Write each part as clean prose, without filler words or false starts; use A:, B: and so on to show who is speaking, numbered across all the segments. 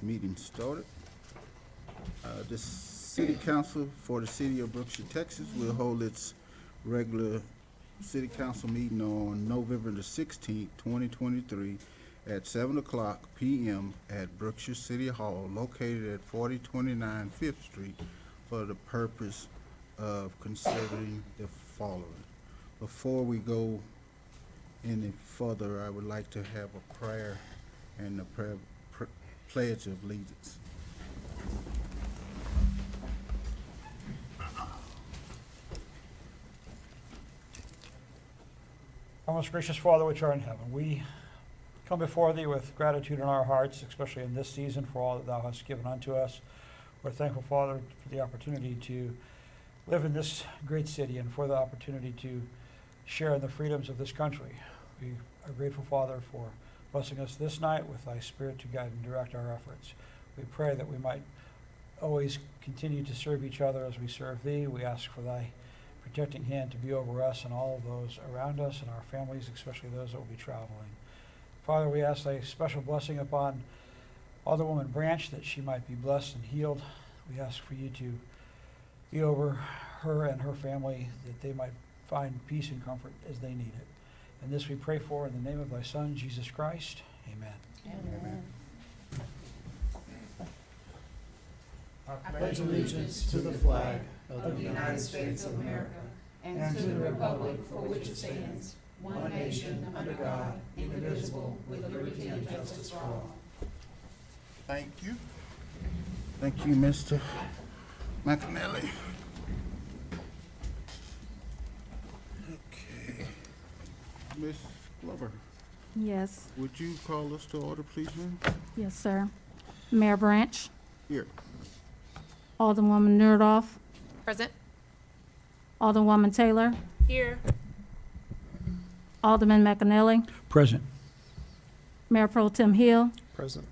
A: Meeting started. The City Council for the City of Brookshire, Texas will hold its regular City Council meeting on November the 16th, 2023 at 7 o'clock p.m. at Brookshire City Hall located at 4029 Fifth Street for the purpose of considering the following. Before we go any further, I would like to have a prayer and a pledge of allegiance.
B: Our most gracious Father, which art in heaven, we come before thee with gratitude in our hearts, especially in this season, for all that thou hast given unto us. We're thankful, Father, for the opportunity to live in this great city and for the opportunity to share in the freedoms of this country. We are grateful, Father, for blessing us this night with thy Spirit to guide and direct our efforts. We pray that we might always continue to serve each other as we serve thee. We ask for thy protecting hand to be over us and all of those around us and our families, especially those that will be traveling. Father, we ask thy special blessing upon Alderwoman Branch, that she might be blessed and healed. We ask for you to be over her and her family, that they might find peace and comfort as they need it. And this we pray for in the name of thy Son, Jesus Christ. Amen.
C: Amen.
D: I pledge allegiance to the flag of the United States of America and to the republic for which it stands, one nation, under God, indivisible, with liberty and justice for all.
A: Thank you. Thank you, Mr. McAnally. Okay. Ms. Glover,
C: Yes,
A: would you call us to order, please, ma'am?
C: yes, sir. Mayor Branch,
A: Here.
C: Alderwoman Nerdhoff,
E: Present.
C: Alderwoman Taylor,
E: Here.
C: Alderman McAnally,
B: Present.
C: Mayor Pro Tem Hill,
D: Present.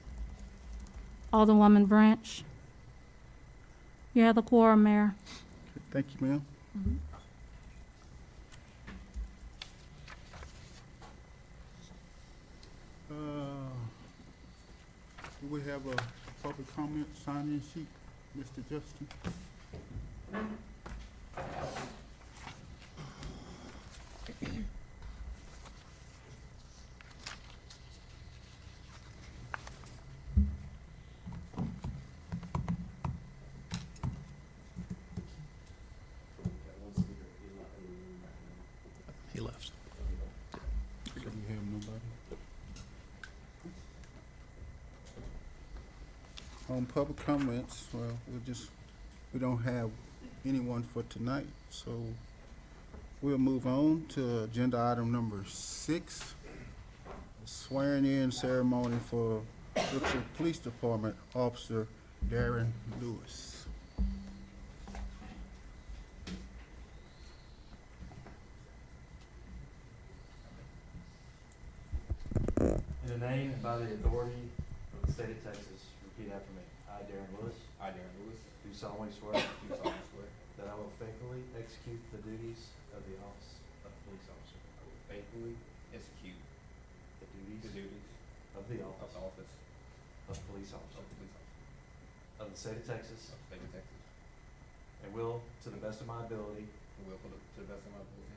C: Alderwoman Branch. You have the quorum, Mayor.
A: Thank you, ma'am. Do we have a public comment sign-in sheet, Mr. Justin?
D: He left.
A: Do we have nobody? On public comments, well, we don't have anyone for tonight, so we'll move on to agenda item number 6, swearing in ceremony for Brookshire Police Department Officer Darren Lewis.
F: In the name and by the authority of the state of Texas, repeat after me. I, Darren Lewis.
G: I, Darren Lewis,
F: Do solemnly swear
G: do solemnly swear
F: that I will faithfully execute the duties of the office of police officer.
G: I will faithfully execute
F: The
G: the
F: duties
G: duties
F: of the
G: of
F: office
G: the office
F: of police
G: of
F: officer
G: police officer
F: of the state of Texas
G: of the state of Texas,
F: and will, to the best of my ability,
G: and will, to the best of my ability,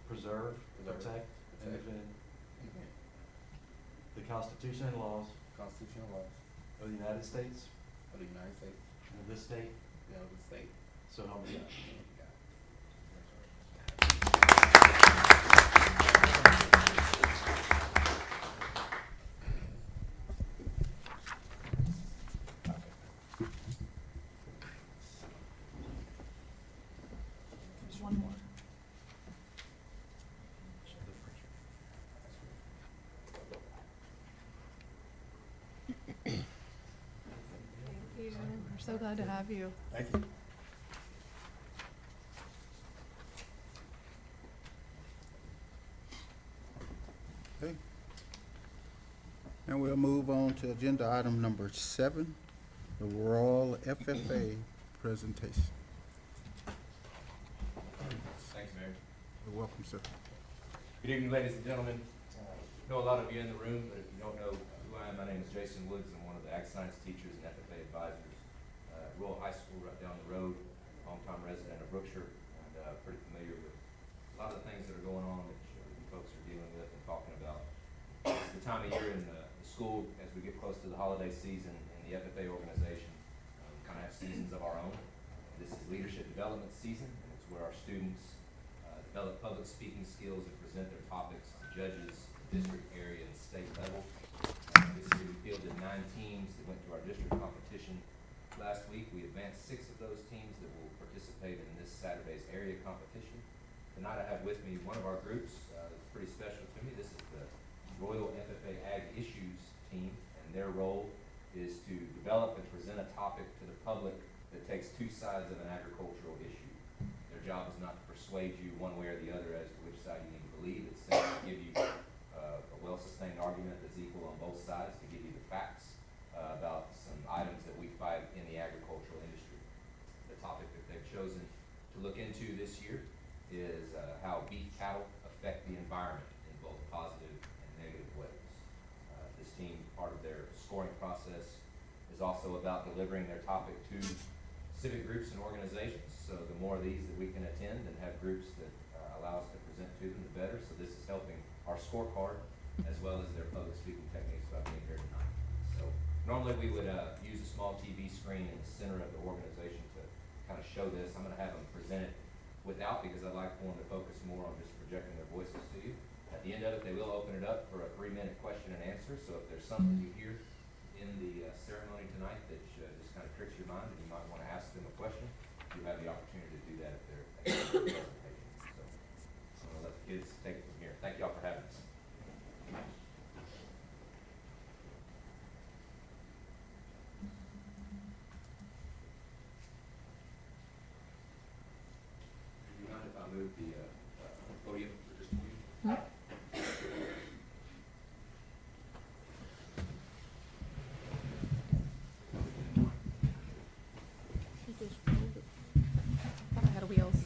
F: preserve, protect, and
G: protect,
F: defend
G: and defend
F: the Constitution and laws
G: the Constitution and laws
F: of the United States
G: of the United States
F: and of this state,
G: and of the state.
F: so help me God.
G: So help me God.
B: One more.
E: We're so glad to have you.
G: Thank you.
A: Okay. And we'll move on to agenda item number 7, the Royal FFA presentation.
G: Thanks, Mayor.
A: You're welcome, sir.
G: Good evening, ladies and gentlemen. I know a lot of you in the room, but if you don't know who I
H: my name is Jason Woods. I'm one of the Ag Science teachers and FFA advisors at Rural High School right down the road, longtime resident of Brookshire, and pretty familiar with a lot of the things that are going on that you folks are dealing with and talking about. It's the time of year in the school as we get close to the holiday season, and the FFA organization kind of have seasons of our own. This is leadership development season, and it's where our students develop public speaking skills and present their topics to judges, district, area, and state level. This year we fielded 9 teams that went to our district competition last week. We advanced 6 of those teams that will participate in this Saturday's area competition. Tonight I have with me one of our groups that's pretty special to me. This is the Royal FFA Ag Issues team, and their role is to develop and present a topic to the public that takes 2 sides of an agricultural issue. Their job is not to persuade you one way or the other as to which side you need to believe. It's simply to give you a well-sustained argument that's equal on both sides, to give you the facts about some items that we fight in the agricultural industry. The topic that they've chosen to look into this year is how beef cattle affect the environment in both positive and negative ways. This team, part of their scoring process, is also about delivering their topic to civic groups and organizations. So the more of these that we can attend and have groups that allow us to present to them, the better. So this is helping our scorecard as well as their public speaking techniques by being here tonight. So normally we would use a small TV screen in the center of the organization to kind of show this. I'm going to have them present it without, because I'd like for them to focus more on just projecting their voices to you. At the end of it, they will open it up for a 3-minute question and answer. So if there's something you hear in the ceremony tonight that just kind of tricks your mind and you might want to ask them a question, you have the opportunity to do that at their presentation. So I'm going to let the kids take it from here. Thank y'all for having us. Do you mind if I move the podium for just a few?
E: Thought I had wheels.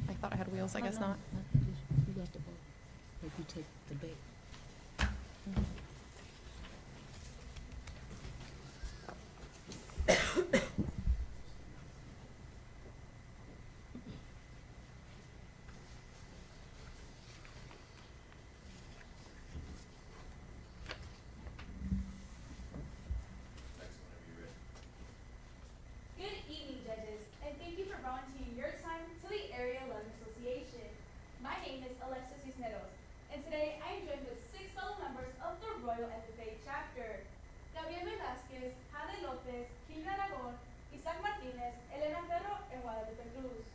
E: I thought I had wheels, I guess not.
I: You got the ball. If you take the bait.
H: Thanks whenever you're ready.
J: Good evening, judges, and thank you for volunteering your time to the Area 11 Association. My name is Alexis Cisneros, and today I am joined with 6 fellow members of the Royal FFA chapter: Gabriel Velázquez, Jade Lopez, Gilda Aragón, Isaac Martinez, Elena Ferro, and Guadalupe Cruz.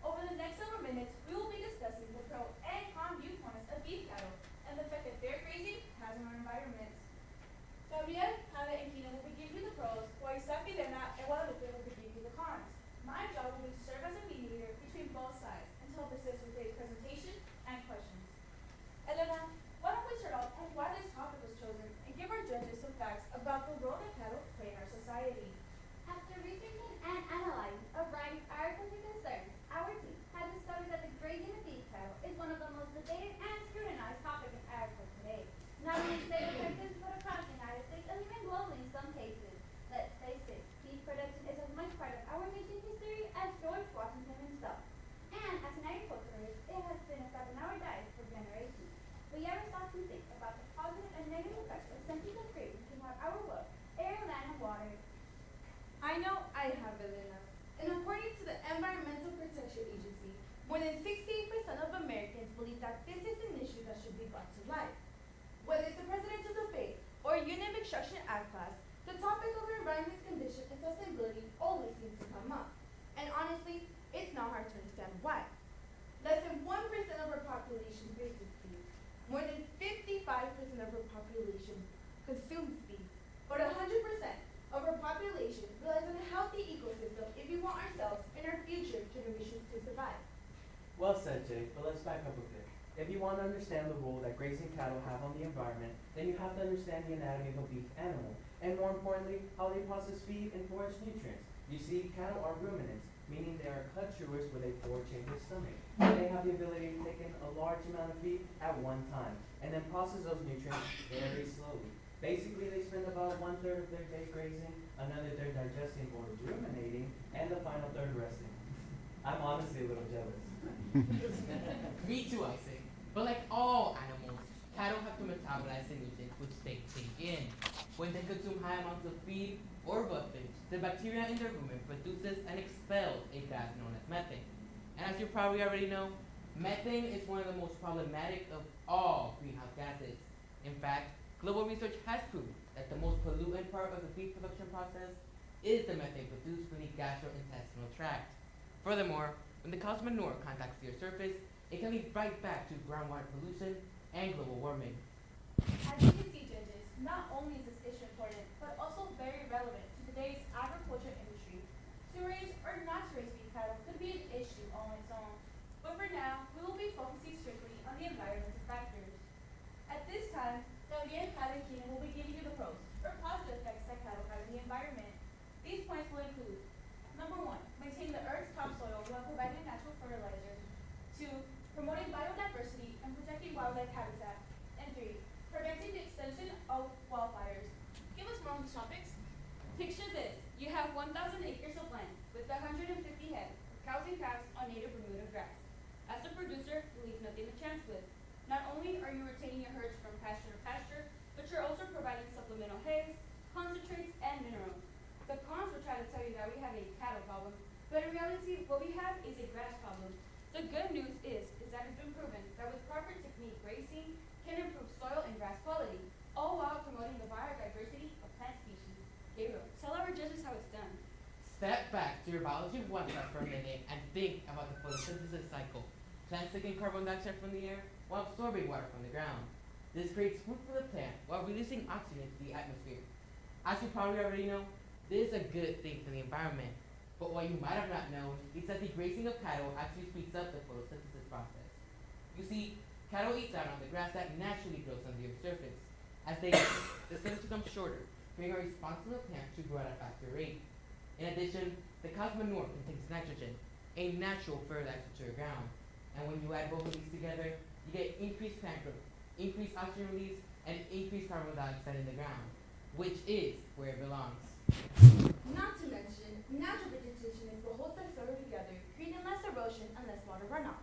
J: Over the next several minutes, we will be discussing the pro and con viewpoints of beef cattle and the effect that their grazing has on our environment. Gabriel, Jade, and Gina will be giving you the pros, while Isaac, Elena, and Guadalupe will be giving you the cons. My job will be to serve as a mediator between both sides and to help assist with today's presentation and questions. Elena, why don't we start off on why this topic was chosen and give our judges some facts about the role that cattle play in our society.
K: After researching and analyzing a variety of agricultural concerns, our team has discovered that the grazing of beef cattle is one of the most debated and scrutinized topics in agriculture today, not only in state of Texas, but across the United States and even globally in some cases. Let's face it, beef production is as much part of our nation's history as George Washington himself. And as an agriculturalist, it has been a step in our diet for generations. Will you ever stop and think about the positive and negative effects of centuries of grazing can have our world, air, land, and water?
J: I know I have, Elena. And according to the Environmental Protection Agency, more than 68% of Americans believe that this is an issue that should be brought to light. Whether it's the presidential debate or Union Construction Act class, the topic of environment's condition and sustainability always seems to come up. And honestly, it's not hard to understand why. Less than 1% of our population raises beef. More than 55% of our population consumes beef. But 100% of our population relies on a healthy ecosystem if we want ourselves and our future generations to survive.
L: Well said, Jay, but let's back up a bit. If you want to understand the role that grazing cattle have on the environment, then you have to understand the anatomy of a beef animal, and more importantly, how they process feed and forage nutrients. You see, cattle are ruminants, meaning they are cut chewers with a 4-chambered stomach. They have the ability to take in a large amount of feed at one time, and then process those nutrients very slowly. Basically, they spend about 1/3 of their day grazing, another third digesting or ruminating, and the final third resting. I'm honestly a little jealous.
D: Me too, I say. But like all animals, cattle have to metabolize the nutrients which they take in. When they consume high amounts of feed or roughage, the bacteria in their rumen produces and expels a gas known as methane. And as you probably already know, methane is one of the most problematic of all greenhouse gases. In fact, global research has proved that the most pollutant part of the feed production process is the methane produced from the gastrointestinal tract. Furthermore, when the cow's manure contacts the earth's surface, it can lead right back to groundwater pollution and global warming.
J: As you can see, judges, not only is this issue important, but also very relevant to today's agriculture industry. To raise or not to raise beef cattle could be an issue on its own. But for now, we will be focusing strictly on the environmental factors. At this time, Gabriel Keenan will be giving you the pros or positive effects that cattle have in the environment. These points will include: number 1, maintaining the Earth's topsoil while providing natural fertilizer. 2, promoting biodiversity and protecting wildlife habitat. And 3, preventing the extension of wildfires. Give us more on these topics. Picture this: you have 1,000 acres of land with 150 head of cows and calves on native Bermuda grass. As a producer, you leave nothing to chance with. Not only are you retaining your herds from pasture to pasture, but you're also providing supplemental hays, concentrates, and minerals. The cons will try to tell you that we have a cattle problem, but in reality, what we have is a grass problem. The good news is that it's been proven that with proper technique, grazing can improve soil and grass quality, all while promoting the biodiversity of plant species. Gabriel, tell our judges how it's done.
D: Step back to your biology 1 class for a minute and think about the photosynthesis cycle. Plants taking carbon dioxide from the air while absorbing water from the ground. This creates food for the plant while releasing oxygen to the atmosphere. As you probably already know, this is a good thing for the environment. But what you might have not known is that the grazing of cattle actually speeds up the photosynthesis process. You see, cattle eat down on the grass that naturally grows on the earth's surface. As they eat, the stems become shorter, creating a response to the plant to grow at a faster rate. In addition, the cow's manure contains nitrogen, a natural fertilizer to the ground. And when you add both of these together, you get increased plant growth, increased oxygen release, and increased carbon dioxide in the ground, which is where it belongs.
J: Not to mention, natural vegetation is what holds the soil together, creating less erosion and less water runoff.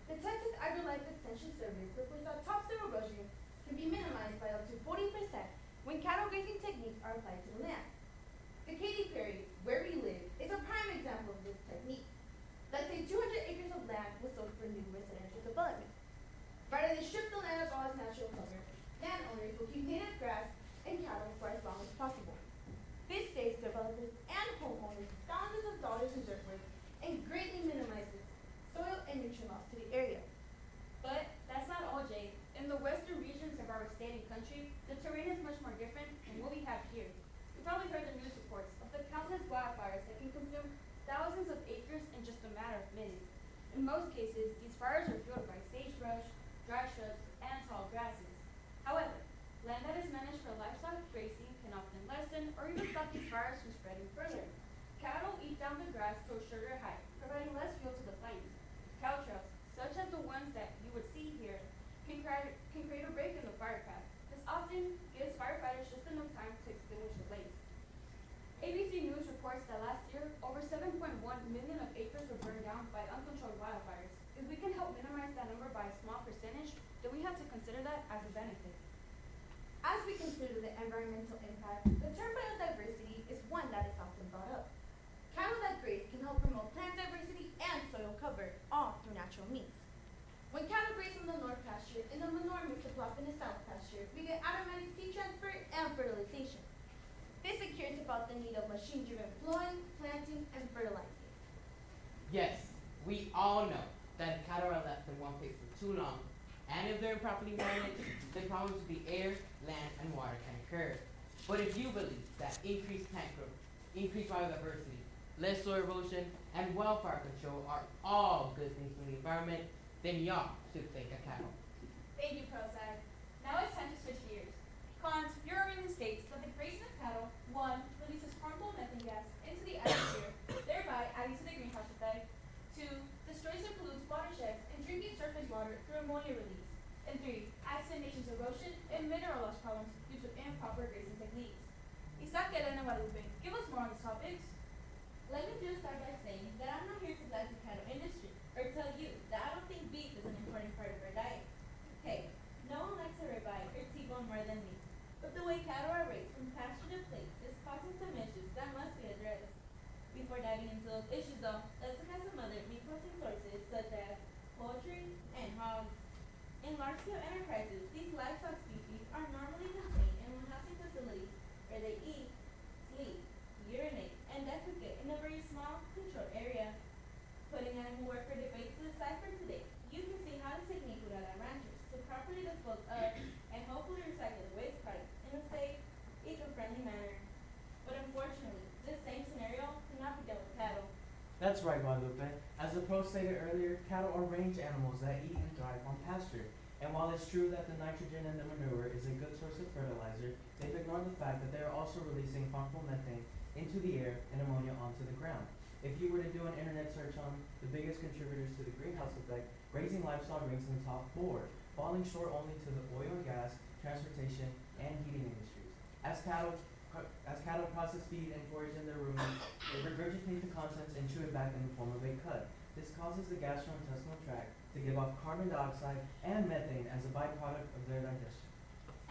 J: The Texas AgriLife Extension Service reports that topsoil erosion can be minimized by up to 40% when cattle grazing techniques are applied to the land. The Katy Perry, where we live, is a prime example of this technique. Let's say 200 acres of land was sold for new residential development. Rather than strip the land of all its natural cover, landowners will keep native grass and cattle for as long as possible. This saves developers and homeowners thousands of dollars in dirt work and greatly minimizes soil and nutrient loss to the area. But that's not all, Jay. In the western regions of our standing country, the terrain is much more different than what we have here. You've probably heard the news reports of the countless wildfires that can consume thousands of acres in just a matter of minutes. In most cases, these fires are fueled by sagebrush, dry shrubs, and tall grasses. However, land that is managed for livestock grazing can often lessen or even stop these fires from spreading further. Cattle eat down the grass to a shorter height, providing less fuel to the flames. Cow trails, such as the ones that you would see here, can create a break in the fire path. This often gives firefighters just enough time to extinguish the blaze. ABC News reports that last year, over 7.1 million of acres were burned down by uncontrolled wildfires. If we can help minimize that number by a small percentage, then we have to consider that as a benefit. As we consider the environmental impact, the term biodiversity is one that is often brought up. Cattle that graze can help promote plant diversity and soil cover, all through natural means. When cattle graze in the north pasture and the manure mix the plop in the south pasture, we get automatic seed transfer and fertilization. This secures about the need of machine-driven plowing, planting, and fertilizing.
D: Yes, we all know that if cattle are left in one place for too long, and if they're improperly managed, then problems with the air, land, and water can occur. But if you believe that increased plant growth, increased biodiversity, less soil erosion, and wildfire control are all good things for the environment, then y'all should thank a cattle.
J: Thank you, ProSci. Now it's time to switch gears. Cons, your argument states that the grazing of cattle, 1, releases harmful methane gas into the atmosphere, thereby adding to the greenhouse effect. 2, destroys and pollutes watersheds and drinking surface water through ammonia release. And 3, adds to the nation's erosion and mineral loss problems due to and proper grazing techniques. Isaac, Ellen, and Guadalupe, give us more on these topics. Let me just start by saying that I'm not here to blast the cattle industry or tell you that I don't think beef is an important part of our diet. Hey, no one likes a ribeye or T-bone more than me. But the way cattle are raised from pasture to plate is causing some issues that must be addressed. Before diving into those issues though, let's look at some other meat protein sources such as poultry and hogs. In large-scale enterprises, these livestock species are normally contained in one housing facility where they eat, sleep, urinate, and defecate in a very small, controlled area. Putting animal welfare debates to the side for today, you can see how this technique would allow ranchers to properly dispose of and hopefully recycle the waste products in a safe, eco-friendly manner. But unfortunately, this same scenario cannot be dealt with cattle.
L: That's right, Guadalupe. As the pro stated earlier, cattle are range animals that eat and thrive on pasture. And while it's true that the nitrogen in the manure is a good source of fertilizer, they've ignored the fact that they are also releasing harmful methane into the air and ammonia onto the ground. If you were to do an internet search on the biggest contributors to the greenhouse effect, raising livestock ranks in the top 4, falling short only to the oil and gas, transportation, and heating industries. As cattle process feed and forage in their ruminants, they regurgitate the contents and chew it back in the form of a cud. This causes the gastrointestinal tract to give off carbon dioxide and methane as a byproduct of their digestion.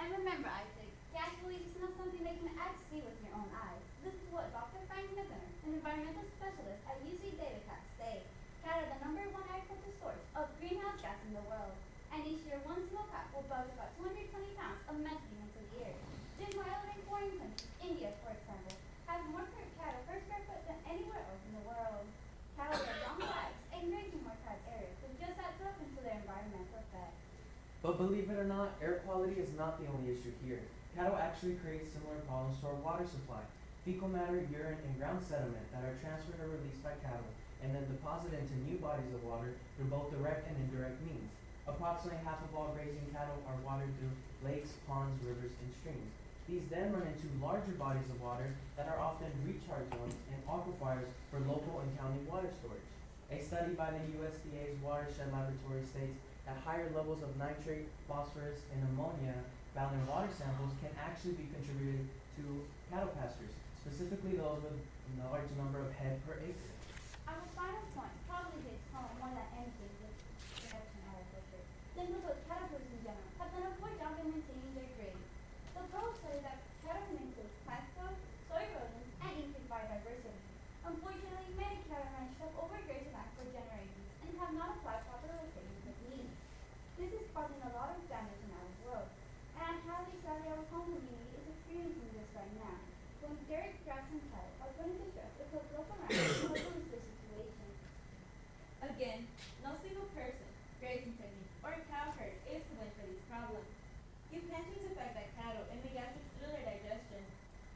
K: And remember, Isaac, gas release is not something that you can actually see with your own eyes. This is what Dr. Frank Miller, an environmental specialist at UC Davis, has to say. Cattle are the #1 agricultural source of greenhouse gas in the world. And each year, one single calf will belch about 220 pounds of methane into the air. Just my other foreign countries, India, for example, has more cattle per square foot than anywhere else in the world. Cattle have long lives and grazing more tight areas, which just adds up into their environmental effect.
L: But believe it or not, air quality is not the only issue here. Cattle actually create similar problems to our water supply. Fecal matter, urine, and ground sediment that are transferred or released by cattle and then deposited into new bodies of water through both direct and indirect means. Approximately half of all grazing cattle are watered through lakes, ponds, rivers, and streams. These then run into larger bodies of water that are often recharge zones and aquifers for local and county water storage. A study by the USDA's Watershed Laboratory states that higher levels of nitrate, phosphorus, and ammonia found in water samples can actually be contributed to cattle pastures, specifically those with a large number of head per acre.
K: Our final point probably hits home more than anything with production agriculture. Simply put, cattle producers in general have done a poor job in maintaining their grades. The pros say that cattle can include plant growth, soil erosion, and increased biodiversity. Unfortunately, many cattle ranchers have overgrazed land for generations and have not applied proper rotation techniques. This is causing a lot of damage in our world, and I'm highly sorry our home community is experiencing this right now. When dirt, grass, and cattle are put into stress because local ranchers will lose their situation.
J: Again, no single person, grazing technique, or cow herd is to blame for these problems. You can't change the fact that cattle emit gases through their digestion,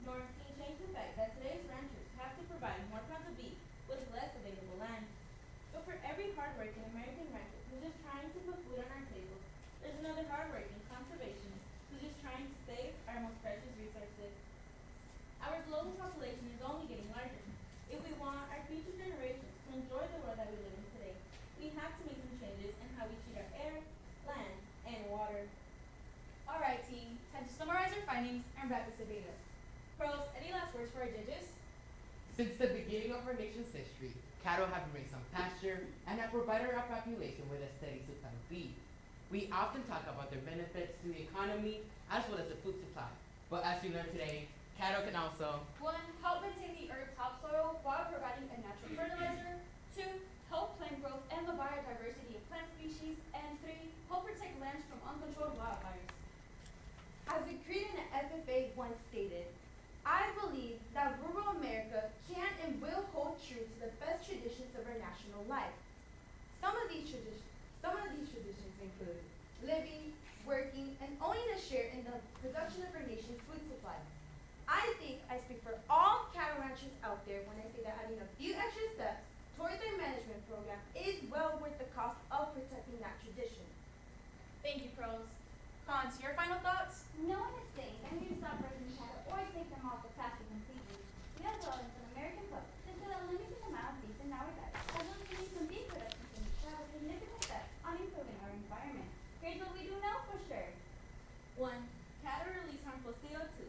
J: nor can you change the fact that today's ranchers have to provide more pounds of beef with less available land. But for every hardworking American rancher who's just trying to put food on our table, there's another hardworking conservationist who's just trying to save our most precious resources. Our global population is only getting larger. If we want our future generations to enjoy the world that we live in today, we have to make some changes in how we treat our air, land, and water. Alright team, time to summarize our findings and wrap this debate up. Pros, any last words for our judges?
D: Since the beginning of our nation's history, cattle have been raised on pasture and have provided our population with a steady supply of beef. We often talk about their benefits to the economy as well as the food supply. But as we learned today, cattle can also
J: 1. Help maintain the earth topsoil while providing a natural fertilizer. 2. Help plant growth and the biodiversity of plant species. And 3. Help protect lands from uncontrolled wildfires.
M: As the creed in the FFA once stated, I believe that rural America can and will hold true to the best traditions of our national life. Some of these traditions include living, working, and owning a share in the production of our nation's food supply. I think I speak for all cattle ranchers out there when I say that adding a few extra steps towards their management program is well worth the cost of protecting that tradition.
J: Thank you, pros. Cons, your final thoughts?
K: No one is saying that we need to stop raising cattle or take them off the pasture completely. We as well as an American public should feel a limited amount of beef in our diet, as well as using some beef production techniques to have a significant effect on improving our environment. Here's what we do know for sure.
J: 1. Cattle release harmful CO2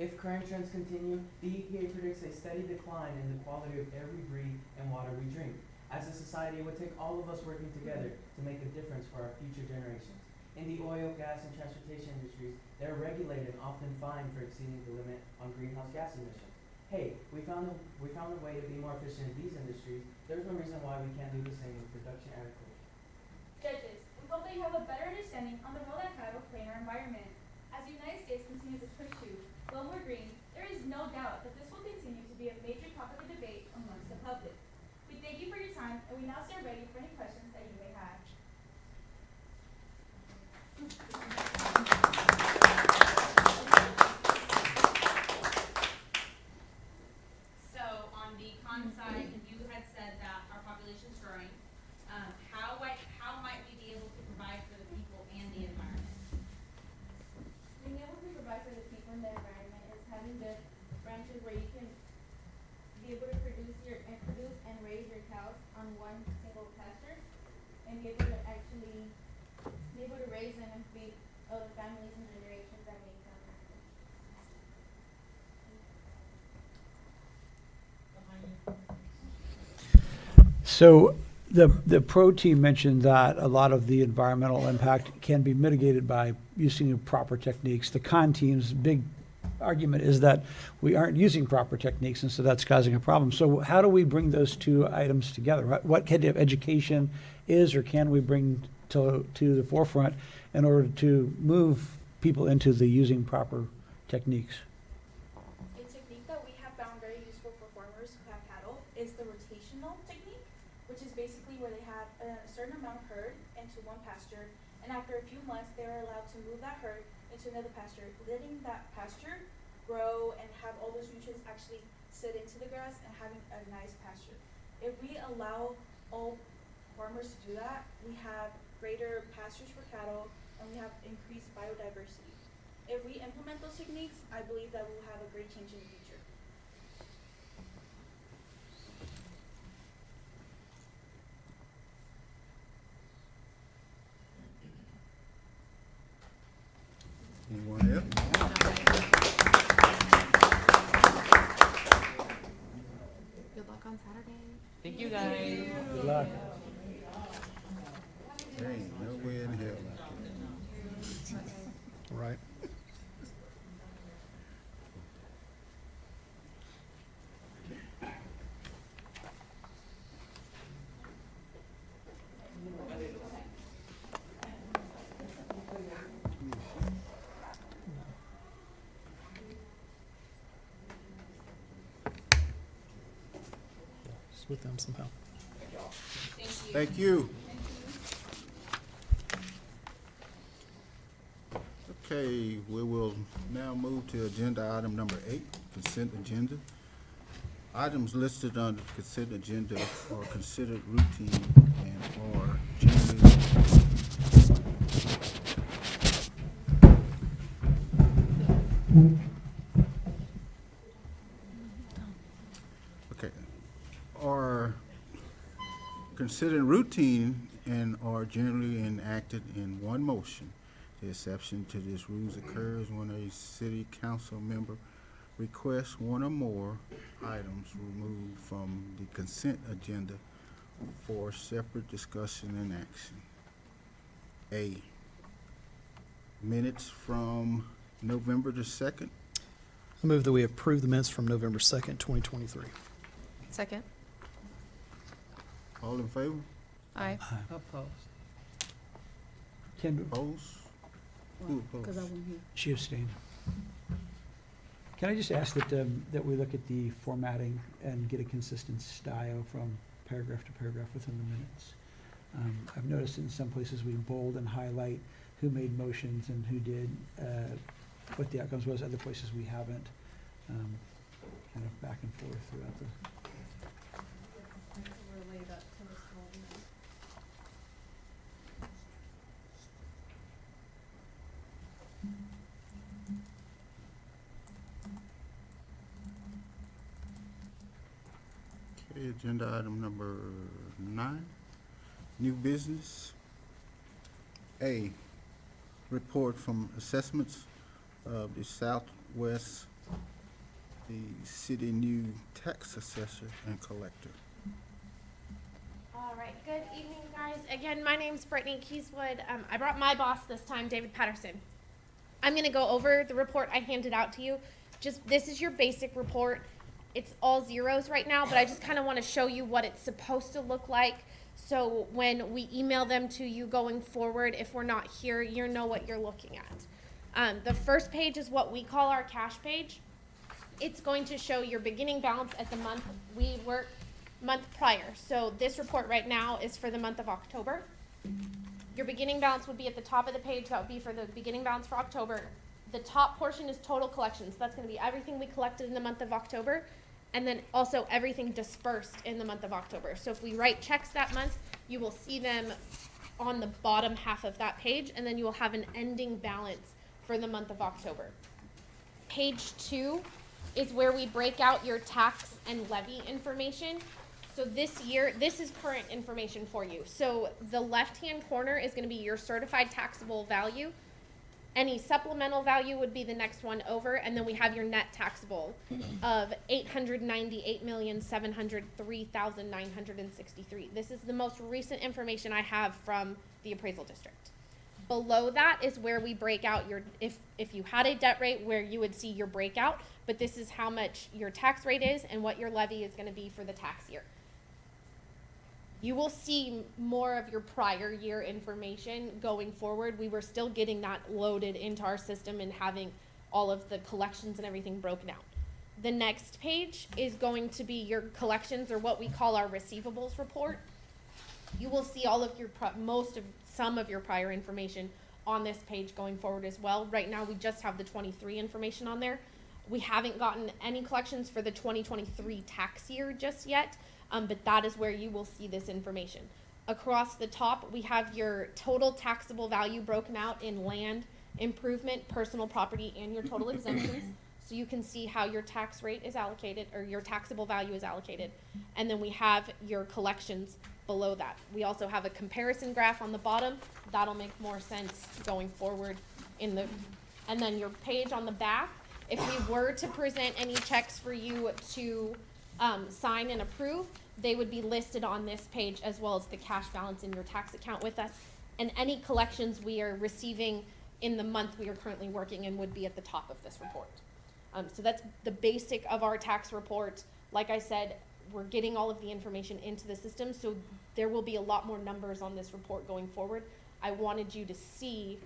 L: If current trends continue, the EPA predicts a steady decline in the quality of air we breathe and water we drink. As a society, it would take all of us working together to make a difference for our future generations. In the oil, gas, and transportation industries, they're regulated and often fined for exceeding the limit on greenhouse gas emissions. Hey, we found a way to be more efficient in these industries. There's no reason why we can't do the same with production agriculture.
J: Judges, we hope that you have a better understanding on the role that cattle play in our environment. As the United States continues its push to go more green, there is no doubt that this will continue to be a major topic of debate amongst the public. We thank you for your time, and we now stand ready for any questions that you may have.
N: So on the con side, you had said that our population is growing. How might we be able to provide for the people and the environment?
J: Being able to provide for the people in the environment is having good ranches where you can be able to produce and raise your cows on one single pasture, and be able to actually be able to raise them and feed other families and generations that may come after.
B: So the pro team mentioned that a lot of the environmental impact can be mitigated by using proper techniques. The con team's big argument is that we aren't using proper techniques, and so that's causing a problem. So how do we bring those two items together? What kind of education is or can we bring to the forefront in order to move people into the using proper techniques?
O: A technique that we have found very useful for farmers who have cattle is the rotational technique, which is basically where they have a certain amount of herd into one pasture, and after a few months they are allowed to move that herd into another pasture, letting that pasture grow and have all those nutrients actually sit into the grass and having a nice pasture. If we allow all farmers to do that, we have greater pastures for cattle and we have increased biodiversity. If we implement those techniques, I believe that we'll have a great change in the future.
A: Anyone else?
E: Good luck on Saturday.
L: Thank you, guys.
B: Good luck.
A: There ain't no way in hell.
D: Right. It's with them somehow.
A: Thank you. Okay, we will now move to agenda item number 8, consent agenda. Items listed on the consent agenda are considered routine and are generally are considered routine and are generally enacted in one motion. The exception to this rules occurs when a city council member requests one or more items removed from the consent agenda for separate discussion and action. A, minutes from November the 2nd.
D: I move that we approve the minutes from November 2nd, 2023.
E: Second.
A: All in favor?
E: Aye.
I: Opposed.
B: Can
A: Opposed? Who opposed?
I: Because I wasn't here.
B: she abstain? Can I just ask that we look at the formatting and get a consistent style from paragraph to paragraph within the minutes? I've noticed in some places we bold and highlight who made motions and who did, what the outcomes was. Other places we haven't. Kind of back and forth throughout the.
E: Relay that to Ms. Holden.
A: Okay, agenda item number 9, new business. A, report from assessments of the Southwest the city new tax assessor and collector.
P: All right, good evening, guys. Again, my name's Brittany Keyswood. I brought my boss this time, David Patterson. I'm gonna go over the report I handed out to you. This is your basic report. It's all zeros right now, but I just kind of want to show you what it's supposed to look like. So when we email them to you going forward, if we're not here, you know what you're looking at. The first page is what we call our cash page. It's going to show your beginning balance at the month we work month prior. So this report right now is for the month of October. Your beginning balance would be at the top of the page. That would be for the beginning balance for October. The top portion is total collections. That's going to be everything we collected in the month of October, and then also everything dispersed in the month of October. So if we write checks that month, you will see them on the bottom half of that page, and then you will have an ending balance for the month of October. Page 2 is where we break out your tax and levy information. So this year, this is current information for you. So the left-hand corner is going to be your certified taxable value. Any supplemental value would be the next one over, and then we have your net taxable of $898,703,963. This is the most recent information I have from the appraisal district. Below that is where we break out your, if you had a debt rate, where you would see your breakout, but this is how much your tax rate is and what your levy is going to be for the tax year. You will see more of your prior year information going forward. We were still getting that loaded into our system and having all of the collections and everything broken out. The next page is going to be your collections, or what we call our receivables report. You will see all of your, some of your prior information on this page going forward as well. Right now, we just have the 23 information on there. We haven't gotten any collections for the 2023 tax year just yet. But that is where you will see this information. Across the top, we have your total taxable value broken out in land, improvement, personal property, and your total exemptions. So you can see how your tax rate is allocated, or your taxable value is allocated. And then we have your collections below that. We also have a comparison graph on the bottom. That'll make more sense going forward and then your page on the back, if we were to present any checks for you to sign and approve, they would be listed on this page, as well as the cash balance in your tax account with us. And any collections we are receiving in the month we are currently working in would be at the top of this report. So that's the basic of our tax report. Like I said, we're getting all of the information into the system, so there will be a lot more numbers on this report going forward. I wanted you to see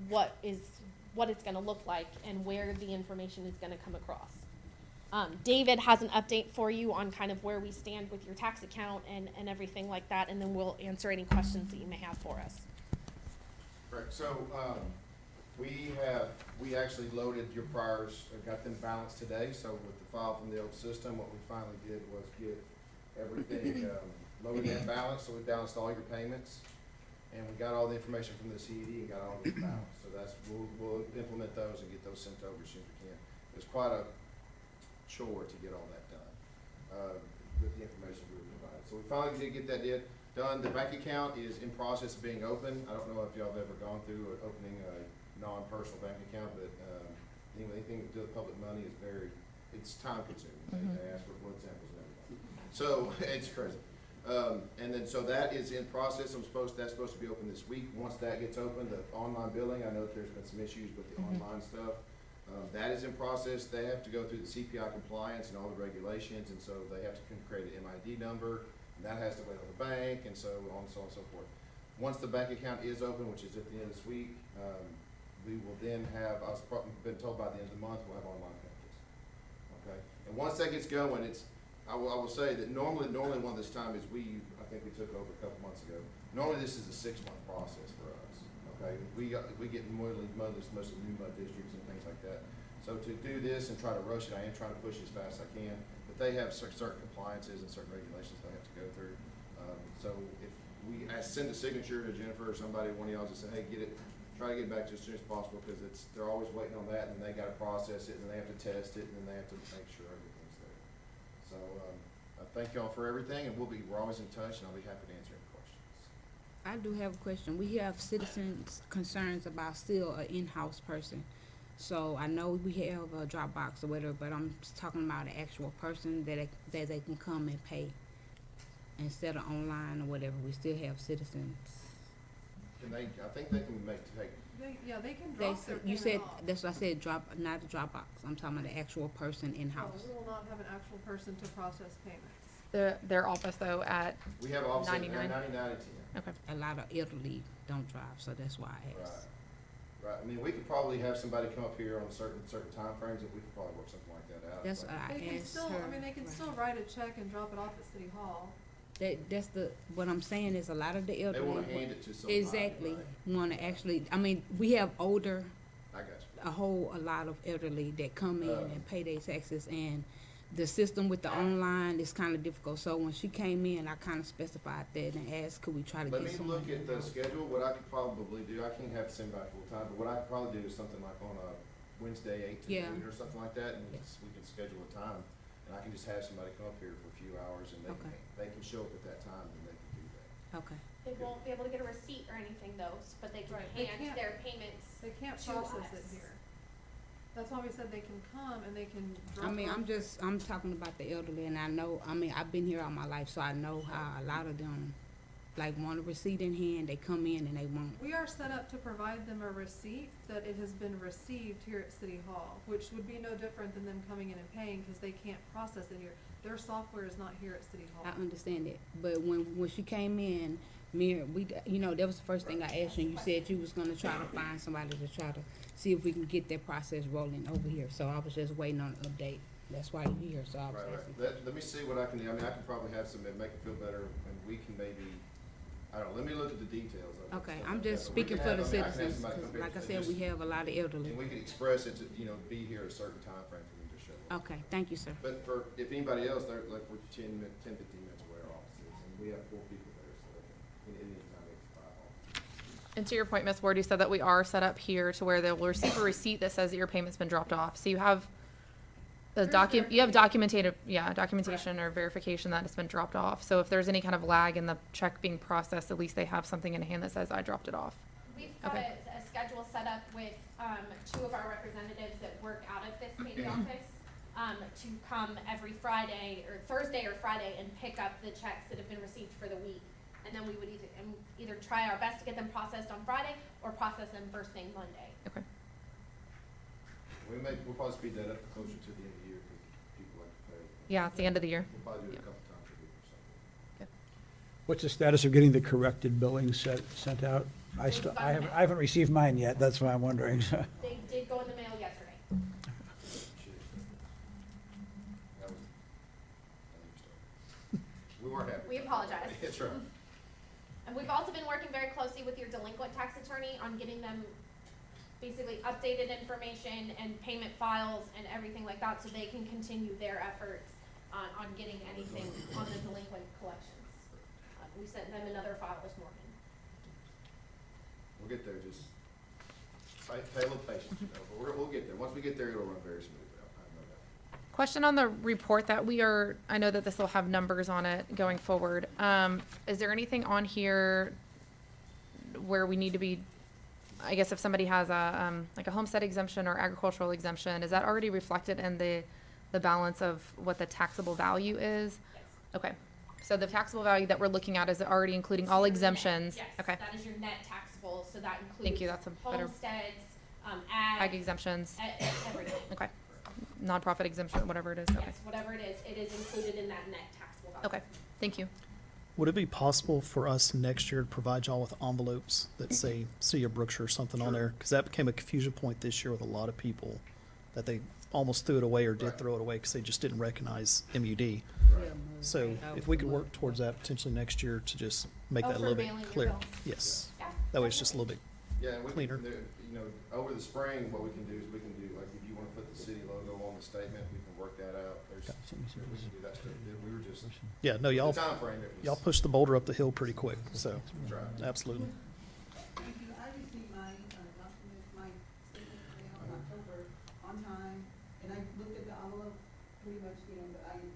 P: what it's gonna look like and where the information is gonna come across. David has an update for you on kind of where we stand with your tax account and everything like that, and then we'll answer any questions that you may have for us.
Q: Correct. So we actually loaded your priors, got them balanced today. So with the file from the old system, what we finally did was get everything loaded and balanced. So we balanced all your payments, and we got all the information from the CED and got all of it balanced. So we'll implement those and get those sent over as soon as we can. It's quite a chore to get all that done with the information we were provided. So we finally did get that done. The bank account is in process of being opened. I don't know if y'all have ever gone through opening a non-personal bank account, but anything to do with public money is it's time consuming. They ask for blood samples and everything. So it's crazy. And then so that is in process. That's supposed to be open this week. Once that gets open, the online billing, I know that there's been some issues with the online stuff. That is in process. They have to go through the CPI compliance and all the regulations, and so they have to create an MID number, and that has to wait on the bank, and so on and so on and so forth. Once the bank account is open, which is at the end of this week, we will then have, been told by the end of the month, we'll have online payments. Okay? And once that gets going, I will say that normally one of this time is I think we took over a couple months ago. Normally this is a 6-month process for us. Okay, we get mostly new mud districts and things like that. So to do this and try to rush it, I am trying to push as fast as I can. But they have certain compliances and certain regulations they have to go through. So if I send a signature to Jennifer or somebody, one of y'all just say, hey, try to get it back to as soon as possible, because they're always waiting on that, and then they got to process it, and then they have to test it, and then they have to make sure everything's there. So I thank y'all for everything, and we're always in touch, and I'll be happy to answer any questions.
I: I do have a question. We have citizens' concerns about still an in-house person. So I know we have a Dropbox or whatever, but I'm talking about an actual person that they can come and pay instead of online or whatever. We still have citizens.
Q: Can they, I think they can take,
D: They can
I: They
D: drop their
I: said, you
D: payment
I: said,
D: off.
I: that's what I said, not the Dropbox. I'm talking about the actual person in-house.
D: We will not have an actual person to process payments.
E: Their office though at
Q: we have offices at
E: 99?
Q: 99 and 10.
E: Okay.
I: A lot of elderly don't drive, so that's why I asked.
Q: Right. I mean, we could probably have somebody come up here on certain timeframes, and we could probably work something like that out.
I: That's
Q: But-
I: what I
D: They can
I: asked
D: still,
I: her.
D: I mean, they can
I: Right.
D: still write a check and drop it off at City Hall.
I: That's what I'm saying is a lot of the
Q: They
I: elderly.
Q: wanna hand it to somebody.
I: Exactly,
Q: right?
I: wanna actually, I mean, we have older,
Q: I got you.
I: a lot of elderly that come in and pay their taxes, and the system with the online is kinda difficult. So when she came in, I kinda specified that and asked, could we try to
Q: Let
I: get
Q: me
I: someone?
Q: look at the schedule, what I could probably do, I can't have somebody full-time, but what I could probably do is something like on a Wednesday, 8 to
I: Yeah.
Q: noon or something like that, and
I: Yes.
Q: we can schedule a time. And I can just have somebody come up here for a few hours, and
I: Okay.
Q: they can show up at that time, and they can do that.
I: Okay,
P: They won't be able to get a receipt or anything though, but they can
D: Right, they
P: hand
D: can't-
P: their payments.
D: They can't
P: to
D: process it
P: us.
D: here. That's why we said they can come and they can drop
I: I mean,
D: off.
I: I'm talking about the elderly, and I know, I mean, I've been here all my life, so I know how a lot of them, like, want a receipt in hand, they come in and they won't.
D: We are set up to provide them a receipt that it has been received here at City Hall, which would be no different than them coming in and paying, cause they can't process it here. Their software is not here at City Hall.
I: I understand it, but when she came in, that was the first thing I asked you, and you said you was gonna try to find somebody to try to see if we can get that process rolling over here, so I was just waiting on an update. That's why you're here, so I was
Q: Right,
I: asking.
Q: let me see what I can do, I mean, I can probably have some, make it feel better, and we can maybe, I don't know, let me look at the details of it.
I: Okay,
Q: stuff
I: I'm
Q: like
I: just
Q: that. But we
I: speaking
Q: can
I: for
Q: have-
I: the
Q: I mean, I can have
I: citizens,
Q: somebody come
I: cause
Q: here
I: like I
Q: and
I: said,
Q: just-
I: we have a lot of elderly.
Q: And we can express it to, be here at a certain time frame for them to show up.
I: Okay, thank you, sir.
Q: But if anybody else, they're, like, we're 10, 15 minutes away our offices, and we have 4 people there, so they can, any time they can file offices.
E: And to your point, Ms. Ward, you said that we are set up here to where they will receive a receipt that says that your payment's been dropped off. So you have documentation or verification that it's been dropped off. So if there's any kind of lag in the check being processed, at least they have something in hand that says I dropped it off.
P: We've got
E: Okay.
P: a schedule set up with, 2 of our representatives that work out of this payday office, to come every Friday or Thursday or Friday and pick up the checks that have been received for the week. And then we would either try our best to get them processed on Friday or process them first thing Monday.
E: Okay.
Q: We'll probably speed that up closer to the end of the year, because people like to pay.
E: Yeah, it's the end of the year.
Q: We'll probably do it
E: Yeah.
Q: a couple times a week or something.
B: What's the status of getting the corrected billing sent out? I haven't received mine yet, that's why I'm wondering.
P: They did go in the mail yesterday.
Q: That was, we weren't happy.
P: We apologize.
Q: That's right.
P: And we've also been working very closely with your delinquent tax attorney on getting them basically updated information and payment files and everything like that, so they can continue their efforts on getting anything on the delinquent collections. We sent them another file this morning.
Q: We'll get there, just pay a little patience, but we'll get there. Once we get there, it'll run very smoothly. I know that.
E: Question on the report that I know that this will have numbers on it going forward. Is there anything on here where we need to be, I guess if somebody has like a homestead exemption or agricultural exemption, is that already reflected in the balance of what the taxable value is?
P: Yes.
E: Okay, so the taxable value that we're looking at is already including all exemptions?
P: Yes,
E: Okay,
P: that is your net taxable, so that includes
E: thank you, that's a better,
P: homesteads,
E: ag
P: ag,
E: exemptions,
P: everything.
E: okay. Nonprofit exemption, whatever it is, okay.
P: Yes, whatever it is included in that net taxable value.
E: Okay, thank you.
R: Would it be possible for us next year to provide y'all with envelopes that say City of Brookshire or something on there? Because that became a confusion point this year with a lot of people, that they almost threw it away or did throw it away because they just didn't recognize MUD. So if we could work towards that potentially next year to just make
P: Oh,
R: that a
P: for
R: little bit
P: mailing your
R: clearer.
P: bills?
R: Yes.
P: Yeah,
R: That way it's just a little bit
Q: Yeah, and we
R: cleaner.
Q: can, over the spring, what we can do is we can do, like, if you wanna put the city logo on the statement, we can work that out. We can do that stuff. We were just,
R: Yeah, no, y'all,
Q: the timeframe, it was.
R: y'all pushed the boulder up the hill pretty quick, so,
Q: That's right.
R: absolutely.
D: Thank you. I received my statement mail in October on time, and I looked at the envelope, pretty much, but I am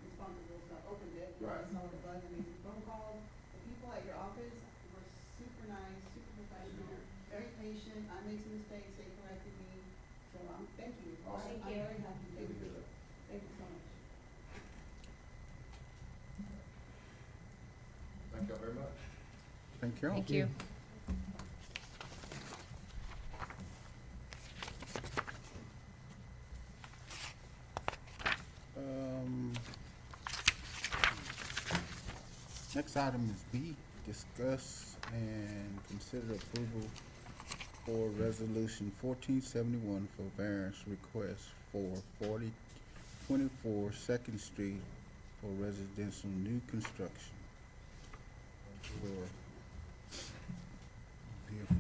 D: responsible, so I opened it. And
Q: Right.
D: I saw the button, and made some phone calls. The people at your office were super nice, super professional, very patient. I made some mistakes, they corrected Thank you.
Q: Awesome.
D: I'm very happy to be here. Thank you so much.
Q: Thank y'all very much.
A: Thank you.
E: Thank you.
A: Next item is B, discuss and consider approval for resolution 1471 for variance request for 4024 Second Street for residential new construction. For here from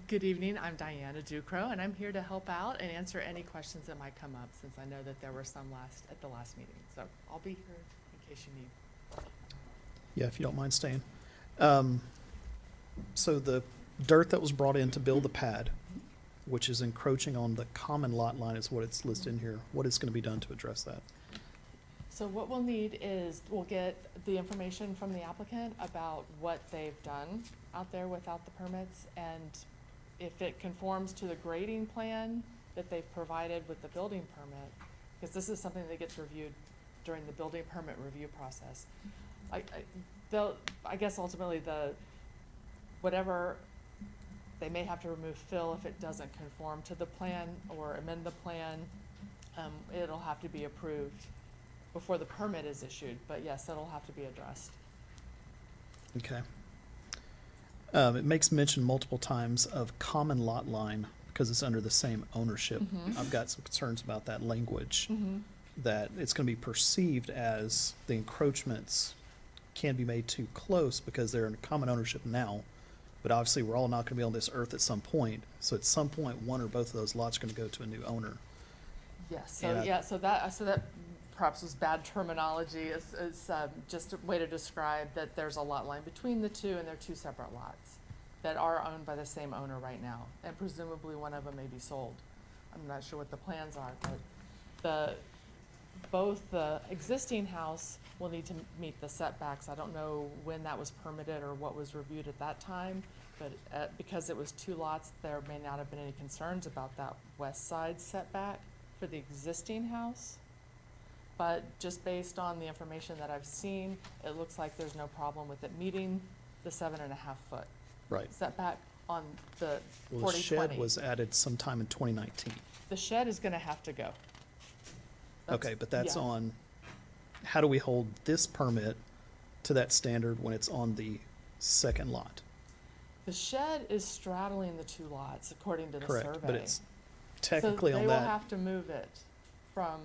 S: Good evening, I'm Diana Ducro, and I'm here to help out and answer any questions that might come up, since I know that there were some at the last meeting. So I'll be here in case you need.
R: Yeah, if you don't mind staying. So the dirt that was brought in to build the pad, which is encroaching on the common lot line is what it's listed in here. What is gonna be done to address that?
S: So what we'll need is, we'll get the information from the applicant about what they've done out there without the permits, and if it conforms to the grading plan that they've provided with the building permit, because this is something that gets reviewed during the building permit review process. I guess ultimately whatever, they may have to remove fill if it doesn't conform to the plan or amend the plan. It'll have to be approved before the permit is issued, but yes, it'll have to be addressed.
R: Okay. It makes mention multiple times of common lot line because it's under the same ownership.
S: Mhm.
R: I've got some concerns about that language,
S: Mm-hmm.
R: that it's gonna be perceived as the encroachments can be made too close because they're in common ownership now. But obviously, we're all not gonna be on this earth at some point. So at some point, one or both of those lots are gonna go to a new owner.
S: Yes,
R: And
S: so that perhaps was bad terminology, is just a way to describe that there's a lot line between the two, and they're two separate lots that are owned by the same owner right now, and presumably one of them may be sold. I'm not sure what the plans are, but both the existing house will need to meet the setbacks. I don't know when that was permitted or what was reviewed at that time, but because it was two lots, there may not have been any concerns about that west side setback for the existing house. But just based on the information that I've seen, it looks like there's no problem with it meeting the 7.5 foot
R: Right.
S: setback on the
R: Well, the
S: 40/20.
R: shed was added sometime in 2019.
S: The shed is gonna have to go.
R: Okay, but that's
S: yeah.
R: on, how do we hold this permit to that standard when it's on the second lot?
S: The shed is straddling the two lots according to the survey.
R: Correct, but it's technically
S: So
R: on
S: they will
R: that,
S: have to move it from,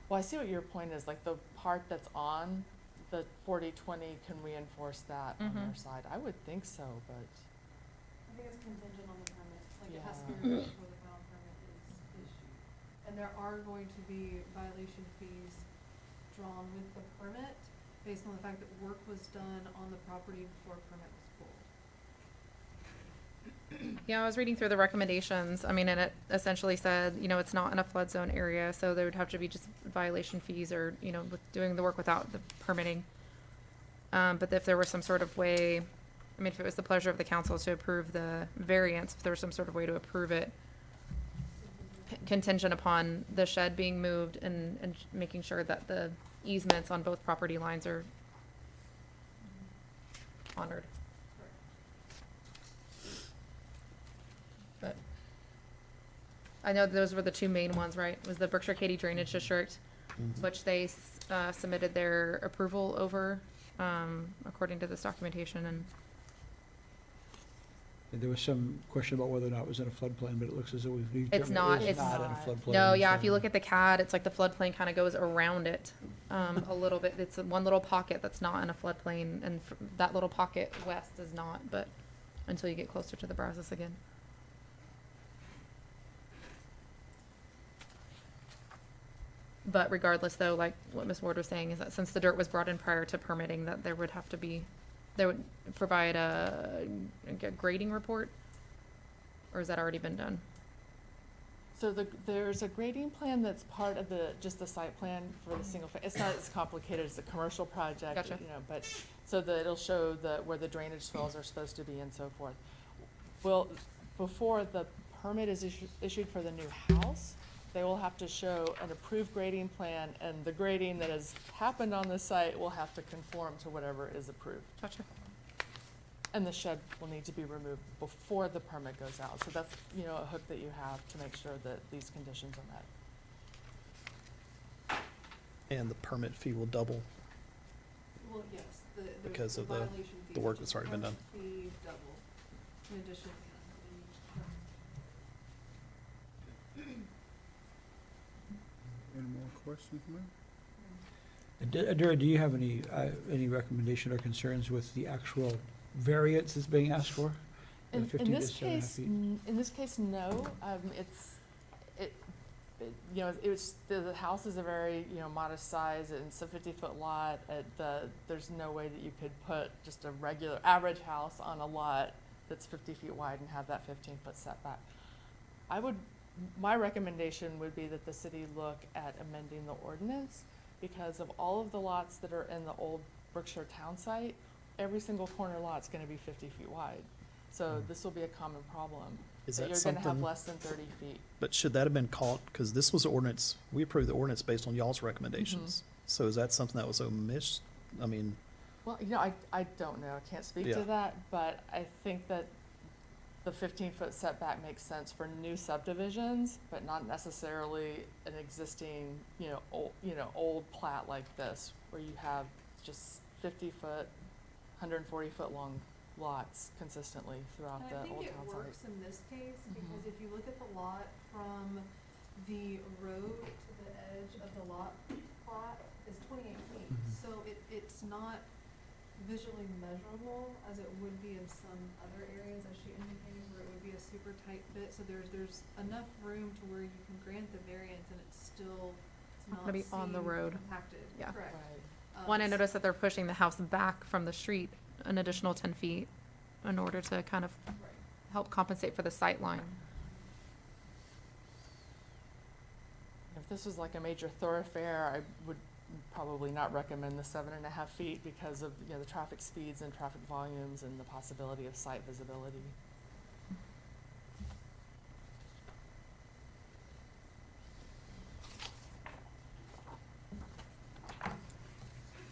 S: well, I see what your point is, like the part that's on the 40/20, can we enforce that on their side? I would think so, but,
O: I think it's contingent on the permit, like it has to be
S: Yeah.
O: reviewed before the final permit is issued. And there are going to be violation fees drawn with the permit based on the fact that work was done on the property before a permit was pulled.
E: Yeah, I was reading through the recommendations. I mean, and it essentially said, it's not in a flood zone area, so there would have to be just violation fees or, with doing the work without the permitting. But if there was some sort of way, if it was the pleasure of the council to approve the variance, if there was some sort of way to approve it contingent upon the shed being moved and making sure that the easements on both property lines are honored. But I know those were the two main ones, right? Was the Brookshire Katy Drainage District, which they submitted their approval over, according to this documentation, and
B: There was some question about whether or not it was in a floodplain, but it looks as though we've
E: It's not,
B: It is
E: it's
B: not in a floodplain.
E: no, yeah, if
B: so-
E: you look at the CAD, it's like the floodplain kind of goes around it, a little bit. It's one little pocket that's not in a floodplain, and that little pocket west is not, but until you get closer to the Brazos again. But regardless, though, like what Ms. Ward was saying, is that since the dirt was brought in prior to permitting, that there would provide a grading report Or has that already been done?
S: So there's a grading plan that's part of just the site plan for the single, it's not as complicated as a commercial project,
E: Gotcha.
S: you know, but, so that it'll show where the drainage swells are supposed to be and so forth. Well, before the permit is issued for the new house, they will have to show an approved grading plan, and the grading that has happened on the site will have to conform to whatever is approved.
E: Gotcha.
S: And the shed will need to be removed before the permit goes out. So that's, you know, a hook that you have to make sure that these conditions are met.
R: And the permit fee will double.
D: Well, yes, there's
R: Because of the
D: violation fee,
R: work
D: which
R: that's
D: is
R: already been done.
D: Fee double, in addition to
A: Any more questions, ma'am?
B: Adira, do you have any recommendation or concerns with the actual variance that's being asked for? The
S: In
B: 15 to
S: this
B: 7.5
S: case,
B: feet?
S: in this case, no. You know, the house is a very, you know, modest size, and it's a 50-foot lot. There's no way that you could put just a regular, average house on a lot that's 50 feet wide and have that 15-foot setback. My recommendation would be that the city look at amending the ordinance, because of all of the lots that are in the old Brookshire town site, every single corner lot's gonna be 50 feet wide. So this will be a common problem.
R: Is
S: that
R: that
S: you're gonna have
R: something-
S: less than 30 feet.
R: But should that have been caught, because this was the ordinance, we approved the ordinance based on y'all's recommendations. So is that something that was omitted? I mean,
S: Well, you know, I don't know, I can't speak
R: Yeah.
S: to that, but I think that the 15-foot setback makes sense for new subdivisions, but not necessarily an existing, old plat like this, where you have just 50-foot, 140-foot long lots consistently throughout
D: And
S: the
D: I think
S: old
D: it
S: town site.
D: works in this case, because
S: Mhm.
D: if you look at the lot from the road to the edge of the lot plot is 28 feet.
B: Mhm.
D: So it's not visually measurable as it would be in some other areas, as she indicated, where it would be a super tight fit. So there's enough room to where you can grant the variance and it's still, it's
E: Not
D: not
E: gonna be on the
D: seen
E: road.
D: compacted.
E: Yeah.
D: Correct.
E: One, I noticed that they're pushing the house back from the street an additional 10 feet in order to kind of help compensate for the sight line.
S: If this was like a major thoroughfare, I would probably not recommend the 7.5 feet because of, you know, the traffic speeds and traffic volumes and the possibility of site visibility.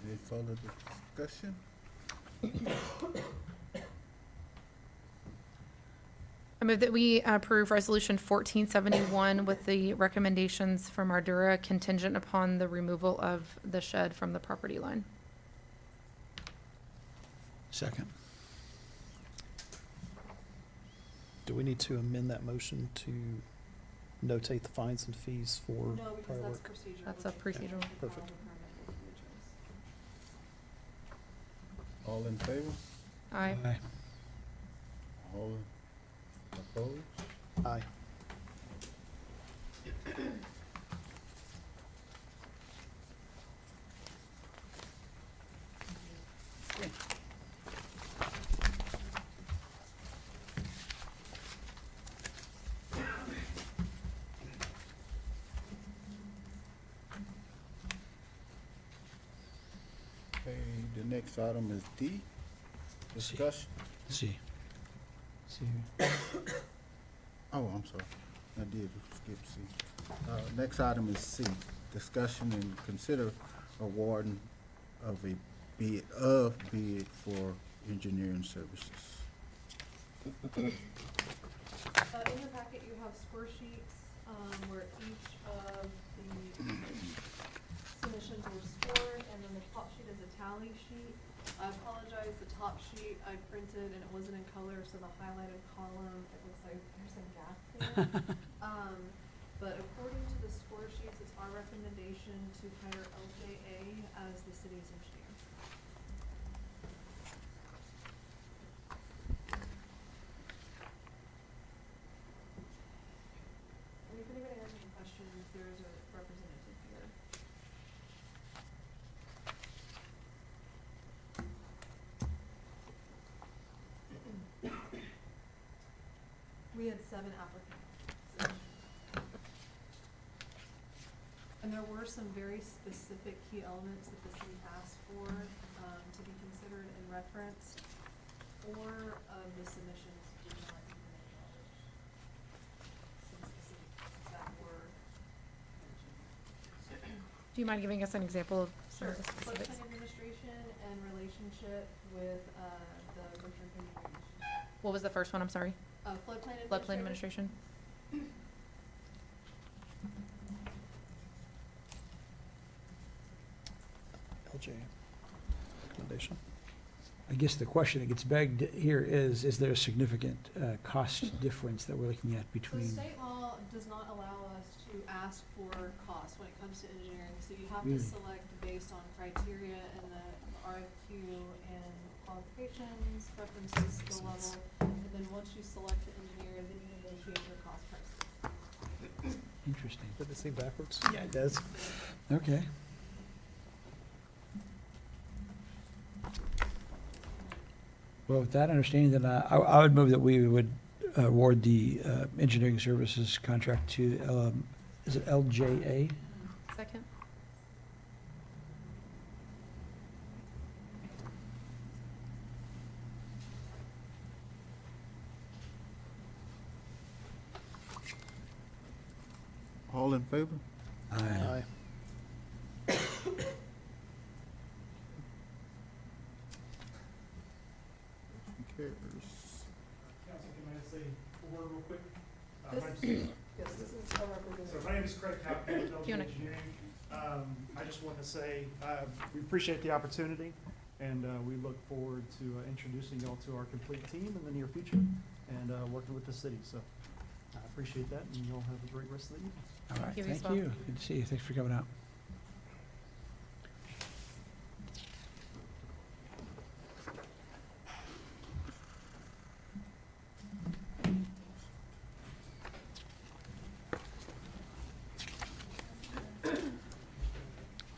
A: Any further discussion?
E: I move that we approve Resolution 1471 with the recommendations from Ardura contingent upon the removal of the shed from the property line.
B: Second.
R: do we need to amend that motion to notate the fines and fees for
D: No,
R: prior
D: because that's
R: work?
D: procedural.
E: That's a procedural.
R: Perfect.
A: All in favor?
E: Aye.
A: All opposed?
R: Aye.
A: Okay, the next item is D, discussion.
B: C. C.
A: Oh, I'm sorry, I did skip C. Next item is C, discussion and consider awarding of a bid for engineering services.
D: In your packet, you have score sheets, where each of the submissions were scored, and then the top sheet is a tally sheet. I apologize, the top sheet I printed and it wasn't in color, so the highlighted column, it looks like there's a gap there. But according to the score sheets, it's our recommendation to hire LJA as the city's engineer. And if anybody has any questions, there's a representative here. We had 7 applicants. And there were some very specific key elements that the city asked for, to be considered and referenced. 4 of the submissions did not even acknowledge some specific things that were mentioned.
E: Do you mind giving us an example of some
D: Sure.
E: of the specifics?
D: Floodplain administration and relationship with, the Brookshire County Drainage.
E: What was the first one? I'm sorry.
D: Floodplain
E: Administration.
R: LJ, recommendation.
B: I guess the question that gets begged here is there a significant cost difference that we're looking at
D: So
B: between?
D: state law does not allow us to ask for costs when it comes to engineering, so you have
B: Really?
D: to select based on criteria in the RFQ and qualifications, preferences, skill level, and then once you select the engineer, then you negotiate your cost prices.
B: Interesting.
R: Did they say backwards?
B: Yeah, it does. Okay. Well, with that understanding, then I would move that we would award the engineering services contract to, is it LJA?
E: Second.
A: All in favor?
R: Aye.
A: Cares.
T: Council, can I say a word real quick?
D: Yes, this is a representative.
T: So my name is Craig Hopkins with
E: Do
T: LG
E: you wanna-
T: Engineering. I just want to say, we appreciate the opportunity, and we look forward to introducing y'all to our complete team in the near future, and working with the city, so I appreciate that, and y'all have a great rest of the evening.
B: All right,
E: you as
B: thank
E: well.
B: you. Good to see you. Thanks for coming out.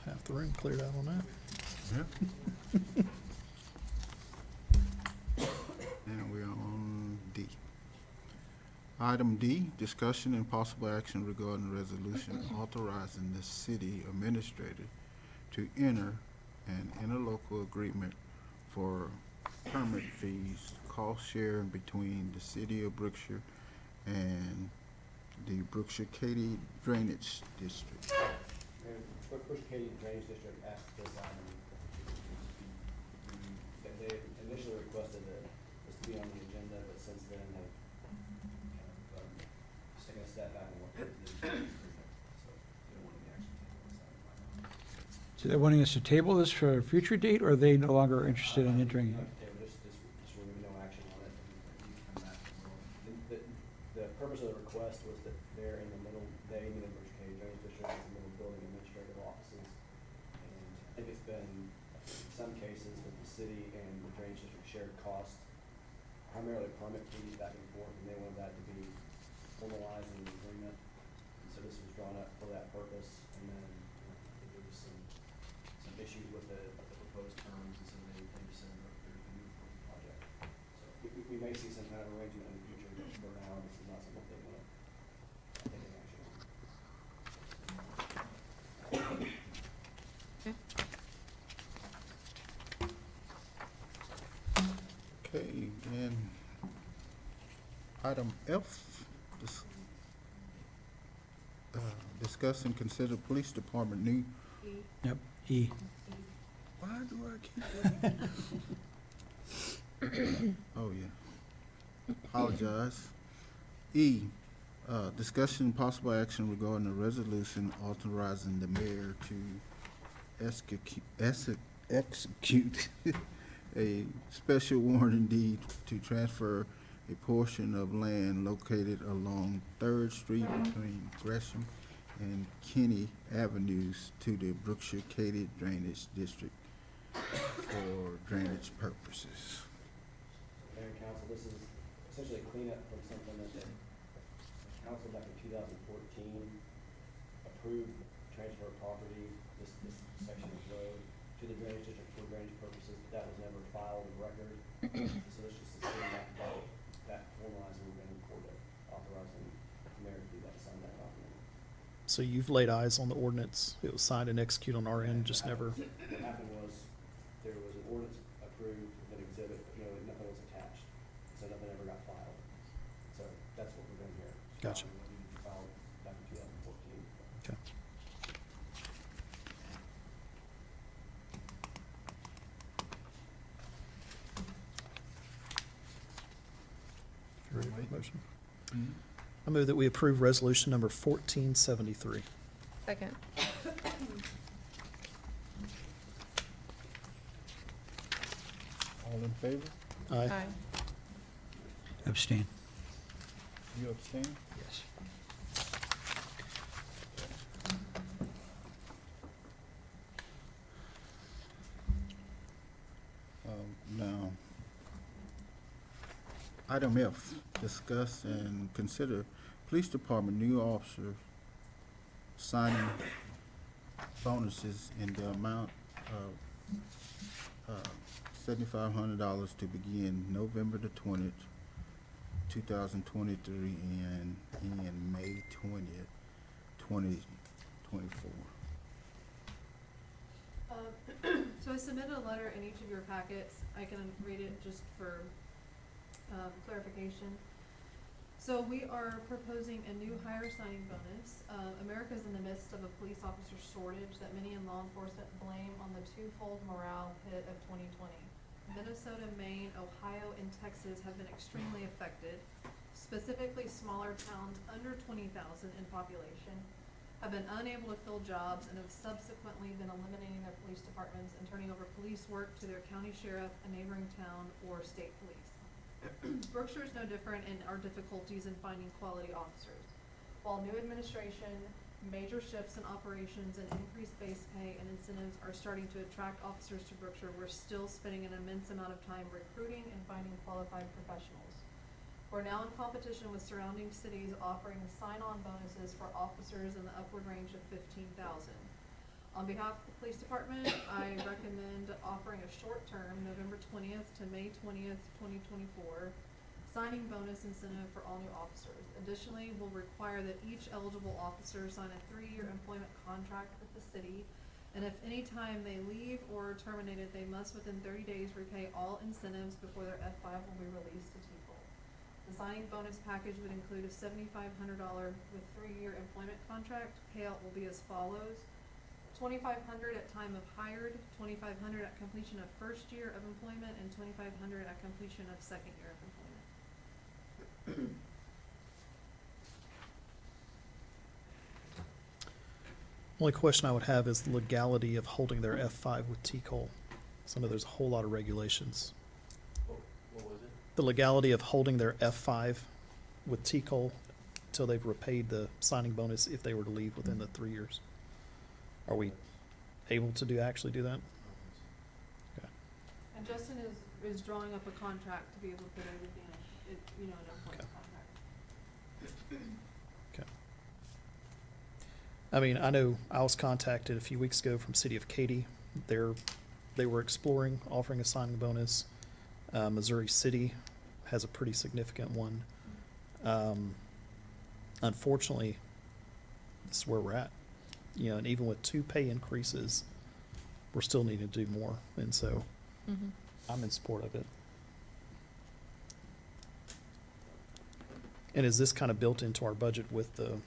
R: Half the room cleared out on that.
A: Yeah. And we're on D. Item D, discussion and possible action regarding a resolution authorizing the city administrator to enter an interlocal agreement for permit fees, cost sharing between the city of Brookshire and the Brookshire Katy Drainage District.
U: Brookshire Katy Drainage District asked this item, they initially requested this to be on the agenda, but since then have kind of just taken a step back and looked at the agenda. So they don't want any action taken on this item right now.
B: So they're wanting us to table this for a future date, or are they no longer interested in entering it?
U: Just really no action on it, and you can come back as well. The purpose of the request was that they're in the middle, they, meaning the Brookshire Katy Drainage District, is in the middle building administrative offices. And I think it's been, in some cases, that the city and the drainage district shared costs, primarily permit fees back and forth, and they wanted that to be formalized in the agreement. And so this was drawn up for that purpose, and then, I think there was some issues with the proposed terms, and so they just sent it up there to move forward the project. So we may see some kind of arrangement in the future, but for now, this is not something they want to take any action on.
A: Okay, and item F, discuss and consider police department new.
B: Yep, E.
A: Why do I keep? Oh, yeah. Apologize. E, discussion and possible action regarding a resolution authorizing the mayor to execute a special warranty deed to transfer a portion of land located along Third Street between Gresham and Kinney Avenues to the Brookshire Katy Drainage District for drainage purposes.
U: Mayor and council, this is essentially a cleanup from something that the council back in 2014 approved transfer of property, this section of road, to the drainage district for drainage purposes, but that was never filed in record. So it's just a that formalizing and recorded.
R: So you've laid eyes on the ordinance. It was signed and executed on our end, just never.
U: What happened was, there was an ordinance approved with an exhibit, but, you know, nothing was attached, so nothing ever got filed. So that's what we're doing here.
R: Gotcha.
U: Filing what needed to be filed back in 2014.
R: Okay. You ready for the motion? I move that we approve resolution number 1473.
E: Second.
A: All in favor?
R: Aye.
D: Abstain.
A: You abstain?
D: Yes.
A: Now, item F, discuss and consider police department new officer signing bonuses in the amount of $7,500 to begin November the 20th, 2023 and May 20th, 2024.
C: So I submitted a letter in each of your packets. I can read it just for clarification. So we are proposing a new hire signing bonus. America's in the midst of a police officer shortage that many in law enforcement blame on the twofold morale hit of 2020. Minnesota, Maine, Ohio, and Texas have been extremely affected. Specifically, smaller towns under 20,000 in population have been unable to fill jobs and have subsequently been eliminating their police departments and turning over police work to their county sheriff, a neighboring town, or state police. Brookshire is no different in our difficulties in finding quality officers. While new administration, major shifts in operations, and increased base pay and incentives are starting to attract officers to Brookshire, we're still spending an immense amount of time recruiting and finding qualified professionals. We're now in competition with surrounding cities offering sign-on bonuses for officers in the upward range of 15,000. On behalf of the police department, I recommend offering a short-term, November 20th to May 20th, 2024, signing bonus incentive for all new officers. Additionally, we'll require that each eligible officer sign a 3-year employment contract with the city, and if any time they leave or are terminated, they must within 30 days repay all incentives before their F5 will be released to TPOL. The signing bonus package would include a $7,500 with 3-year employment contract. Payout will be as follows: $2,500 at time of hired, $2,500 at completion of first year of employment, and $2,500 at completion of second year of employment.
R: Only question I would have is the legality of holding their F5 with TCOL. So I know there's a whole lot of regulations.
H: What was it?
R: The legality of holding their F5 with TCOL until they've repaid the signing bonus if they were to leave within the 3 years. Are we able to actually do that? Okay.
C: And Justin is drawing up a contract to be able to put everything in, an employment contract.
R: Okay. I mean, I know I was contacted a few weeks ago from City of Katy. They were exploring offering a signing bonus. Missouri City has a pretty significant one. Unfortunately, this is where we're at. And even with 2 pay increases, we're still needing to do more. And so I'm in support of it. And is this kind of built into our budget with the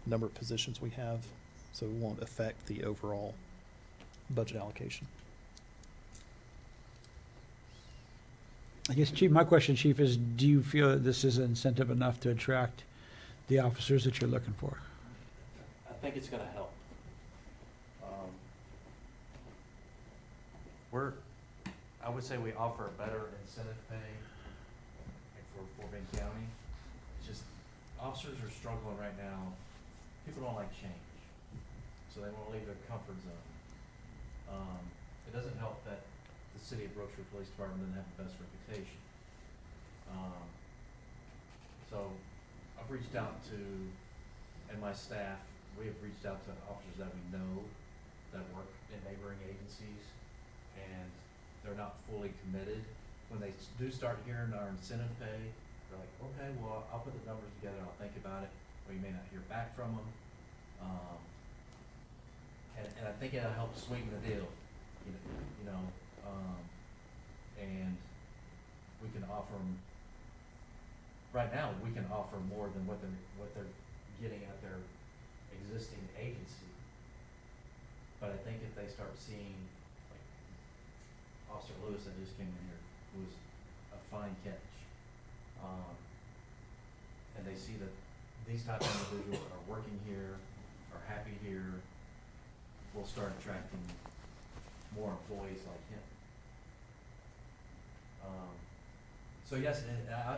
R: number of positions we have, so it won't affect the overall budget allocation?
D: I guess, Chief, my question, Chief, is do you feel that this is incentive enough to attract the officers that you're looking for?
F: I think it's gonna help. I would say we offer a better incentive pay for Fort Bend County. It's just, officers are struggling right now. People don't like change, so they wanna leave their comfort zone. It doesn't help that the City of Brookshire Police Department doesn't have the best reputation. So I've reached out to, and my staff, we have reached out to officers that we know that work in neighboring agencies, and they're not fully committed. When they do start hearing our incentive pay, they're like, okay, well, I'll put the numbers together, I'll think about it. We may not hear back from them. And I think it'll help sweeten the deal, you know, and we can offer them, right now, we can offer more than what they're getting at their existing agency. But I think if they start seeing, like Officer Lewis that just came in here, who was a fine catch, and they see that these type of individuals are working here, are happy here, we'll start attracting more employees like him. So yes,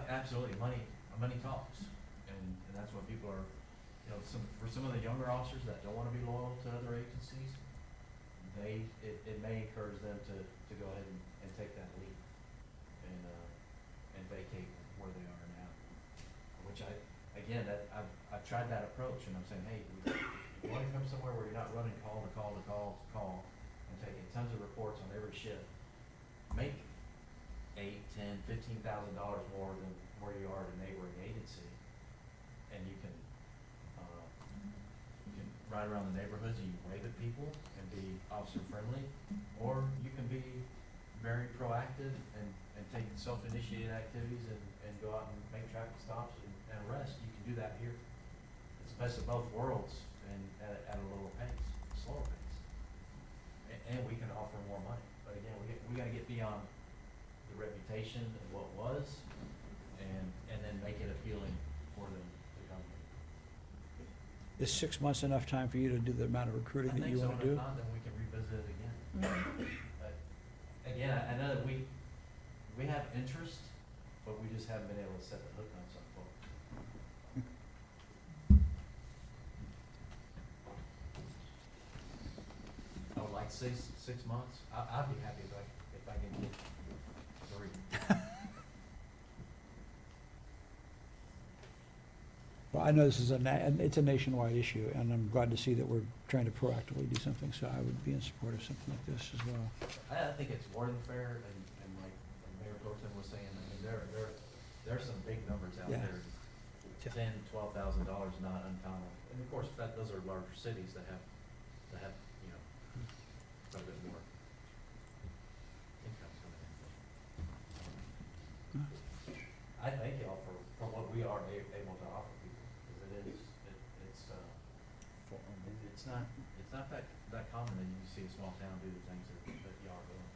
F: absolutely, money talks, and that's what people are, you know, for some of the younger officers that don't want to be loyal to other agencies, it may encourage them to go ahead and take that leap and vacate where they are now. Which I've tried that approach, and I'm saying, hey, you want to come somewhere where you're not running call to call and taking tons of reports on every shift, make $8,000, $10,000, $15,000 more than where you are at a neighboring agency, and you can ride around the neighborhoods and you can wave at people and be officer friendly, or you can be very proactive and take self-initiated activities and go out and make traffic stops and arrest. You can do that here. It's the best of both worlds and at a lower pace, slower pace. And we can offer more money. But again, we got to get beyond the reputation of what was, and then make it appealing for them to come here.
B: Is 6 months enough time for you to do the amount of recruiting that you want to do?
F: I think so, and if not, then we can revisit it again. But again, I know that we have interest, but we just haven't been able to set the hook on some folks. I would like to say 6 months. I'd be happy if I can get 3.
B: Well, I know this is it's a nationwide issue, and I'm glad to see that we're trying to proactively do something, so I would be in support of something like this as well.
F: I think it's more than fair, and like Mayor Thornton was saying, I mean, there's some big numbers out
B: Yeah.
F: there. $10,000, $12,000 not uncommon, and of course, those are larger cities that have, you know, quite a bit more income coming in. I thank y'all for what we are able to offer people, because it's not that common that you see a small town do the things that y'all are doing.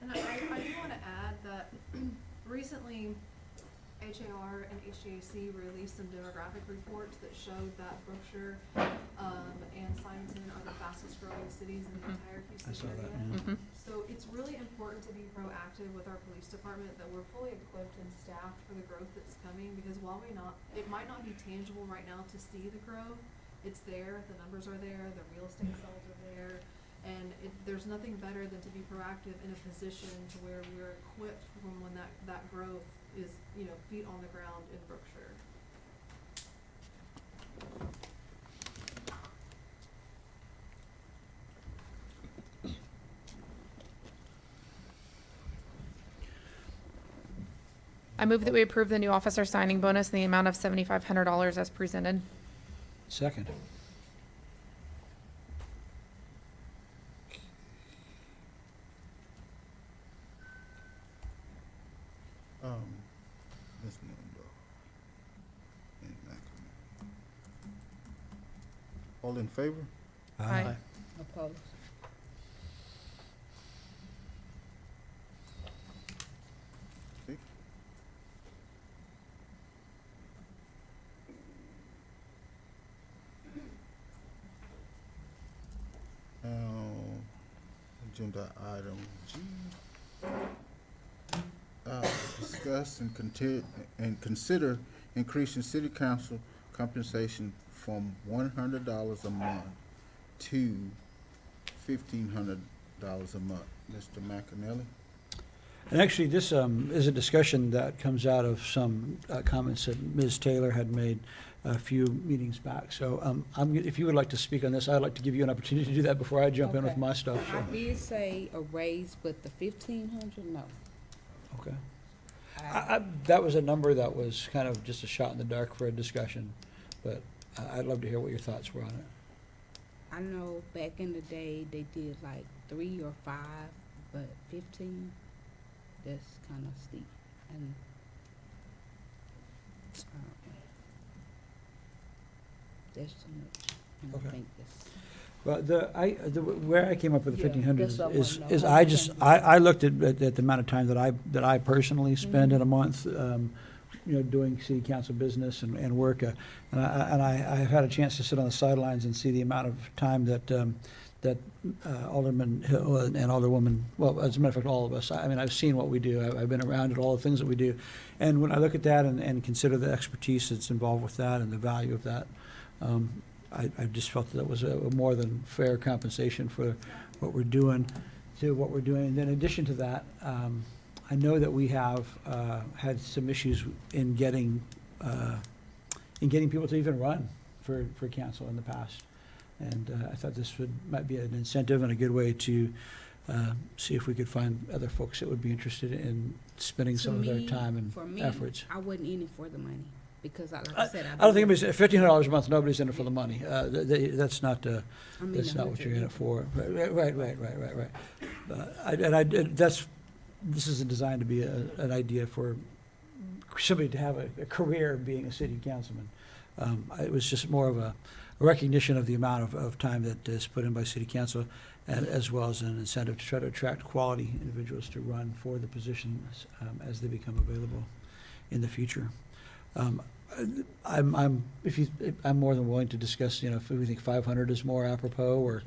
C: And I do want to add that recently HAR and HGAC released some demographic reports that showed that Brookshire and Simonton are the fastest growing cities in the entire
B: I
C: Houston
B: saw that,
C: area.
B: yeah.
C: So it's really important to be proactive with our police department, that we're fully equipped and staffed for the growth that's coming, because while it might not be tangible right now to see the growth, it's there, the numbers are there, the real estate sales are there, and there's nothing better than to be proactive in a position to where we're equipped from when that growth is, you know, feet on the ground in Brookshire.
E: I move that we approve the new officer signing bonus in the amount of $7,500 as presented.
B: Second.
A: Ms. Mundo. And McLean. All in favor?
E: Aye.
I: Opposed?
A: Okay. Agenda item G. Discuss and consider increasing city council compensation from $100 a month to $1,500 a month. Mr. McAnally?
B: And actually, this is a discussion that comes out of some comments that Ms. Taylor had made a few meetings back. So if you would like to speak on this, I'd like to give you an opportunity to do that before I jump in with
I: Okay.
B: my stuff.
I: I
B: So.
I: did say a raise, but the 1,500, no.
B: Okay. That was a number that was kind of just a shot in the dark for a discussion, but I'd love to hear what your thoughts were on it.
I: I know back in the day they did like 3 or 5, but 15, that's kind of steep. And that's too much. And I
B: Okay.
I: think that's,
B: Well, where I came up with the
I: Yeah,
B: 1,500
I: that's what I
B: is,
I: wanna know.
B: is
I: How
B: I
I: you
B: just,
I: came
B: I looked at the amount of time that I personally spend in a
I: Mhm.
B: month, doing city council business and work. And I've had a chance to sit on the sidelines and see the amount of time that Alderman Hill and Alderwoman, well, as a matter of fact, all of us, I mean, I've seen what we do. I've been around at all the things that we do. And when I look at that and consider the expertise that's involved with that and the value of that, I just felt that was a more than fair compensation for what we're doing, And then in addition to that, I know that we have had some issues in getting people to even run for council in the past. And I thought this might be an incentive and a good way to see if we could find other folks that would be interested in spending
I: to
B: some of their
I: me,
B: time
I: for
B: and
I: me,
B: efforts.
I: I wasn't in it for the money because, like I said,
B: I don't think anybody's, $1,500 a month, nobody's in it for the money. That's not,
I: I mean,
B: that's not what you're in
I: 100.
B: it for. Right. This isn't designed to be an idea for somebody to have a career being a city councilman. It was just more of a recognition of the amount of time that is put in by city council, as well as an incentive to try to attract quality individuals to run for the positions as they become available in the future. I'm more than willing to discuss, if we think 500 is more apropos, or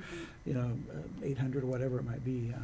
B: 800 or whatever it might be.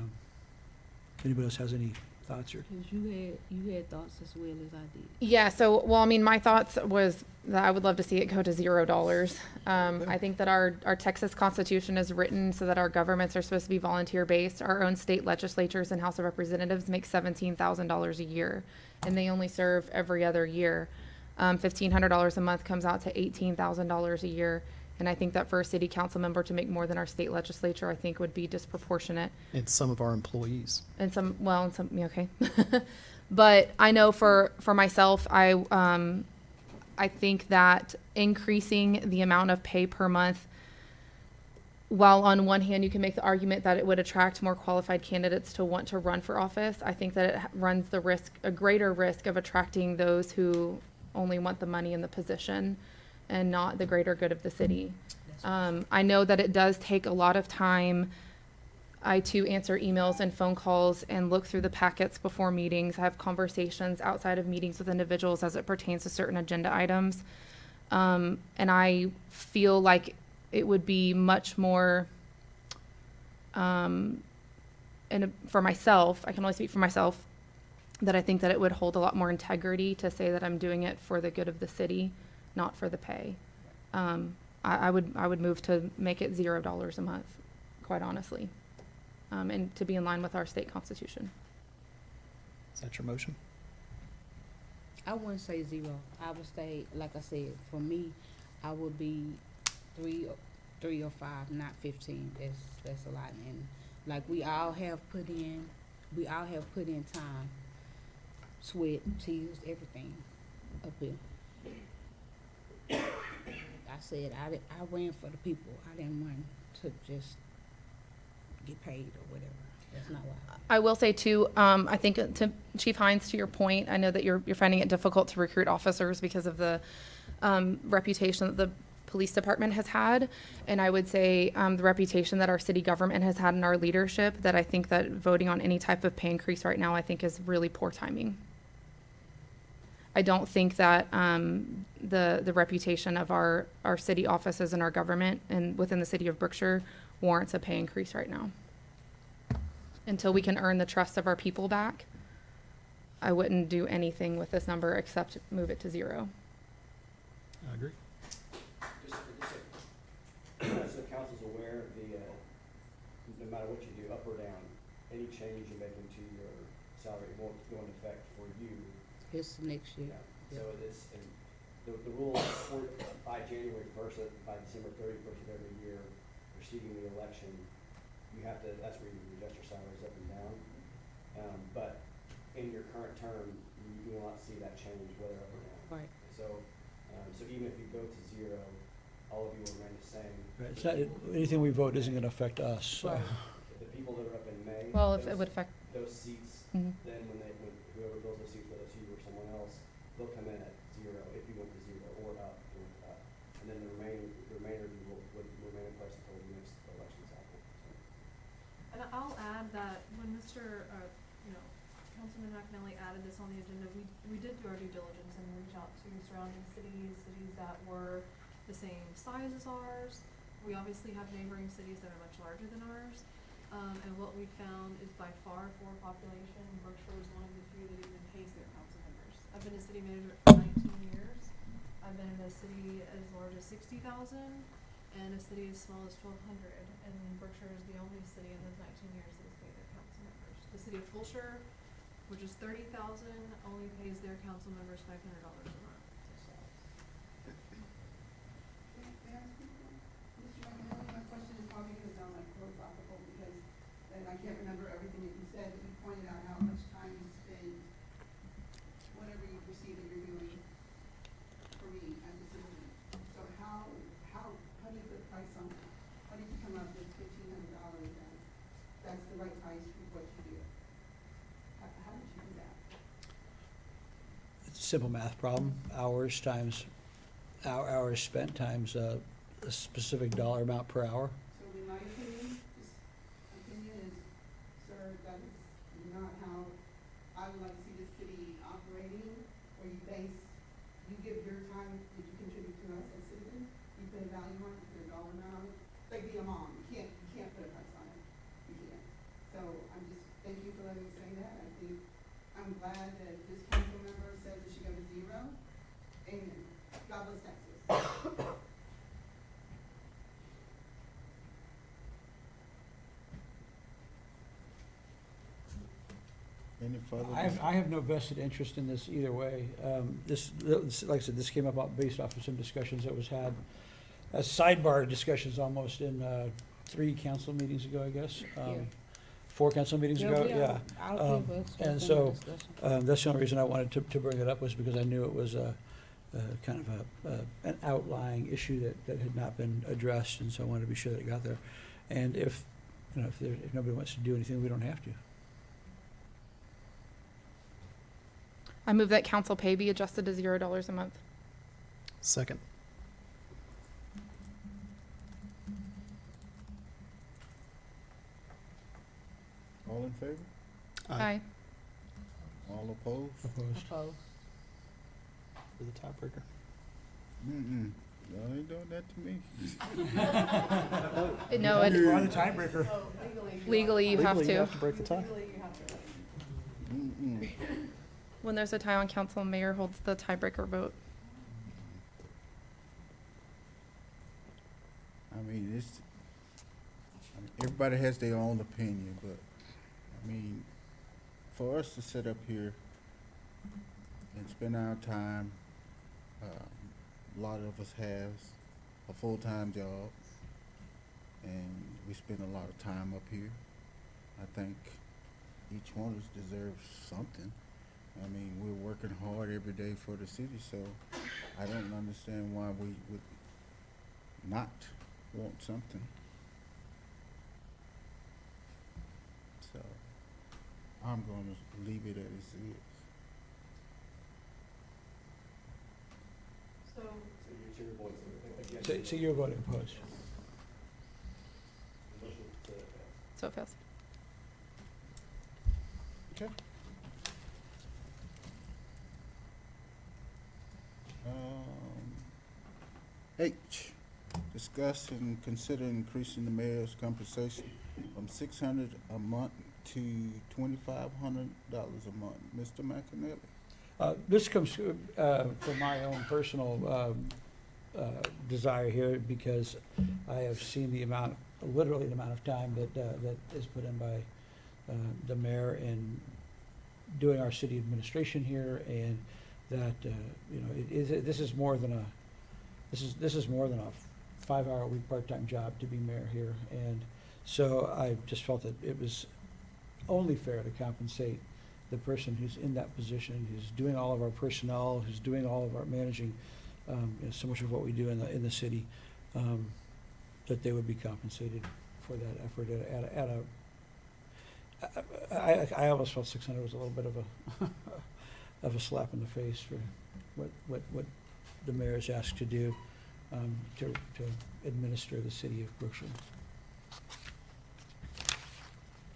B: If anybody else has any thoughts or?
I: Because you had thoughts as well as I did.
E: Yeah, so, well, I mean, my thoughts was that I would love to see it go to $0. I think that our Texas Constitution is written so that our governments are supposed to be volunteer-based. Our own state legislatures and House of Representatives make $17,000 a year, and they only serve every other year. $1,500 a month comes out to $18,000 a year. And I think that for a city council member to make more than our state legislature, I think would be disproportionate.
R: And some of our employees.
E: And okay. But I know for myself, I think that increasing the amount of pay per month, while on one hand you can make the argument that it would attract more qualified candidates to want to run for office, I think that it runs a greater risk of attracting those who only want the money and the position and not the greater good of the city. I know that it does take a lot of time. I too answer emails and phone calls and look through the packets before meetings. I have conversations outside of meetings with individuals as it pertains to certain agenda items. And I feel like it would be much more, for myself, I can only speak for myself, that I think that it would hold a lot more integrity to say that I'm doing it for the good of the city, not for the pay. I would move to make it $0 a month, quite honestly, and to be in line with our state constitution.
R: Is that your motion?
I: I wouldn't say 0. I would say, like I said, for me, I would be 3 or 5, not 15. That's a lot. And like we all have put in time, sweat, tears, everything up here. I said I ran for the people. I didn't run to just get paid or whatever. That's not why.
E: I will say too, I think to Chief Hines, to your point, I know that you're finding it difficult to recruit officers because of the reputation that the police department has had. And I would say the reputation that our city government has had in our leadership, that I think that voting on any type of pay increase right now, I think is really poor timing. I don't think that the reputation of our city offices and our government and within the city of Brookshire warrants a pay increase right now. Until we can earn the trust of our people back, I wouldn't do anything with this number except move it to 0.
R: I agree.
U: Just so the council's aware, no matter what you do, up or down, any change you make into your salary won't go into effect for you.
I: It's next year.
U: So it's, and the rule by January 1st, by December 31st of every year preceding the election, you have to, that's where you adjust your salaries up and down. But in your current term, you will not see that change whether up or down.
I: Right.
U: So even if you go to 0, all of you will remain the same.
B: Right, it's not, anything we vote isn't gonna affect us, so.
U: Right. The people that are up in May.
E: Well, if it
U: those-
E: would affect,
U: Those seats,
E: Mhm.
U: then when whoever fills those seats, whether it's you or someone else, they'll come in at 0 if you went to 0 or up if you went up. And then the remainder of you would remain in place until the next election cycle.
C: And I'll add that when Councilman McNally added this on the agenda, we did do our due diligence and reach out to surrounding cities that were the same size as ours. We obviously have neighboring cities that are much larger than ours. And what we found is by far for population, Brookshire is one of the few that even pays their council members. I've been a city manager for 19 years. I've been in a city as large as 60,000 and a city as small as 1,200. And Brookshire is the only city in those 19 years that has paid their council members. The city of Fulshire, which is 30,000, only pays their council members $500 a month.
D: My question is probably gonna sound like philosophical because, and I can't remember everything that you said, but you pointed out how much time you spend, whatever you perceive that you're doing for me as a citizen. So how do you put a price on that? How did you come up with $1,500 as, that's the right price for what you do? How did you do that?
B: It's a simple math problem, hours times, hours spent times, a specific dollar amount per hour.
D: So in my opinion, is, sir, that is not how I would like to see this city operating, where you give your time that you contribute to us as citizens, you put a value on it, you put a dollar amount on it, like being a mom, you can't put a price on it, you can't. So thank you for letting me say that, I'm glad that this council member says it should go to 0. Amen. God bless Texas.
A: Any further?
B: I have no vested interest in this either way. This, like I said, this came about based off of some discussions that was had, as sidebar discussions almost in 3 council meetings ago, I guess.
I: Yeah.
B: 4 council meetings ago,
I: we are.
B: yeah.
I: I'll give us
B: And
I: one
B: so,
I: discussion.
B: that's the only reason I wanted to bring it up was because I knew it was kind of an outlying issue that had not been addressed, and so I wanted to be sure that it got there. And if nobody wants to do anything, we don't have to.
E: I move that council pay be adjusted to $0 a month.
R: Second.
A: All in favor?
E: Aye.
A: All opposed?
B: Opposed.
R: For the tiebreaker.
A: Mm-mm. Y'all ain't doing that to me.
E: No,
B: We're on the tiebreaker.
E: legally you have
R: Legally, you
E: to.
R: have to break the tie.
A: Mm-mm.
E: When there's a tie on council, mayor holds the tiebreaker vote.
A: Everybody has their own opinion, but, for us to sit up here and spend our time, a lot of us has a full-time job, and we spend a lot of time up here. I think each one of us deserves something. We're working hard every day for the city, so I don't understand why we would not want something. So I'm gonna leave it as it is.
C: So,
U: So your voice against.
B: So you're voting opposed.
U: Motion to pass.
E: So it fails.
A: Okay. H, discuss and consider increasing the mayor's compensation from $600 a month to $2,500 a month. Mr. McAnally.
B: This comes from my own personal desire here because I have seen literally the amount of time that is put in by the mayor in doing our city administration here, and that this is more than a 5-hour-a-week part-time job to be mayor here, and so I just felt that it was only fair to compensate the person who's in that position, who's doing all of our personnel, who's doing all of our managing so much of what we do in the city. that they would be compensated for that effort I almost felt 600 was a little bit of a, of a slap in the face for what the mayor is asked to do, to administer the city of Brookshire.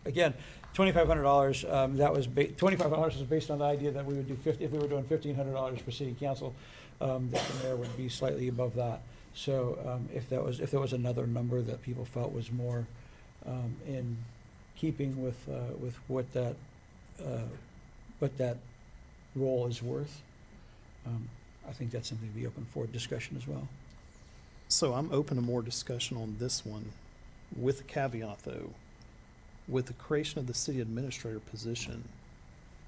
B: Again, $2,500, that was $2,500 was based on the idea that we would do if we were doing $1,500 for city council, that the mayor would be slightly above that. So, if there was another number that people felt was more, in keeping with what that role is worth, I think that's something to be open for discussion as well.
R: So I'm open to more discussion on this one, with a caveat though. With the creation of the city administrator position,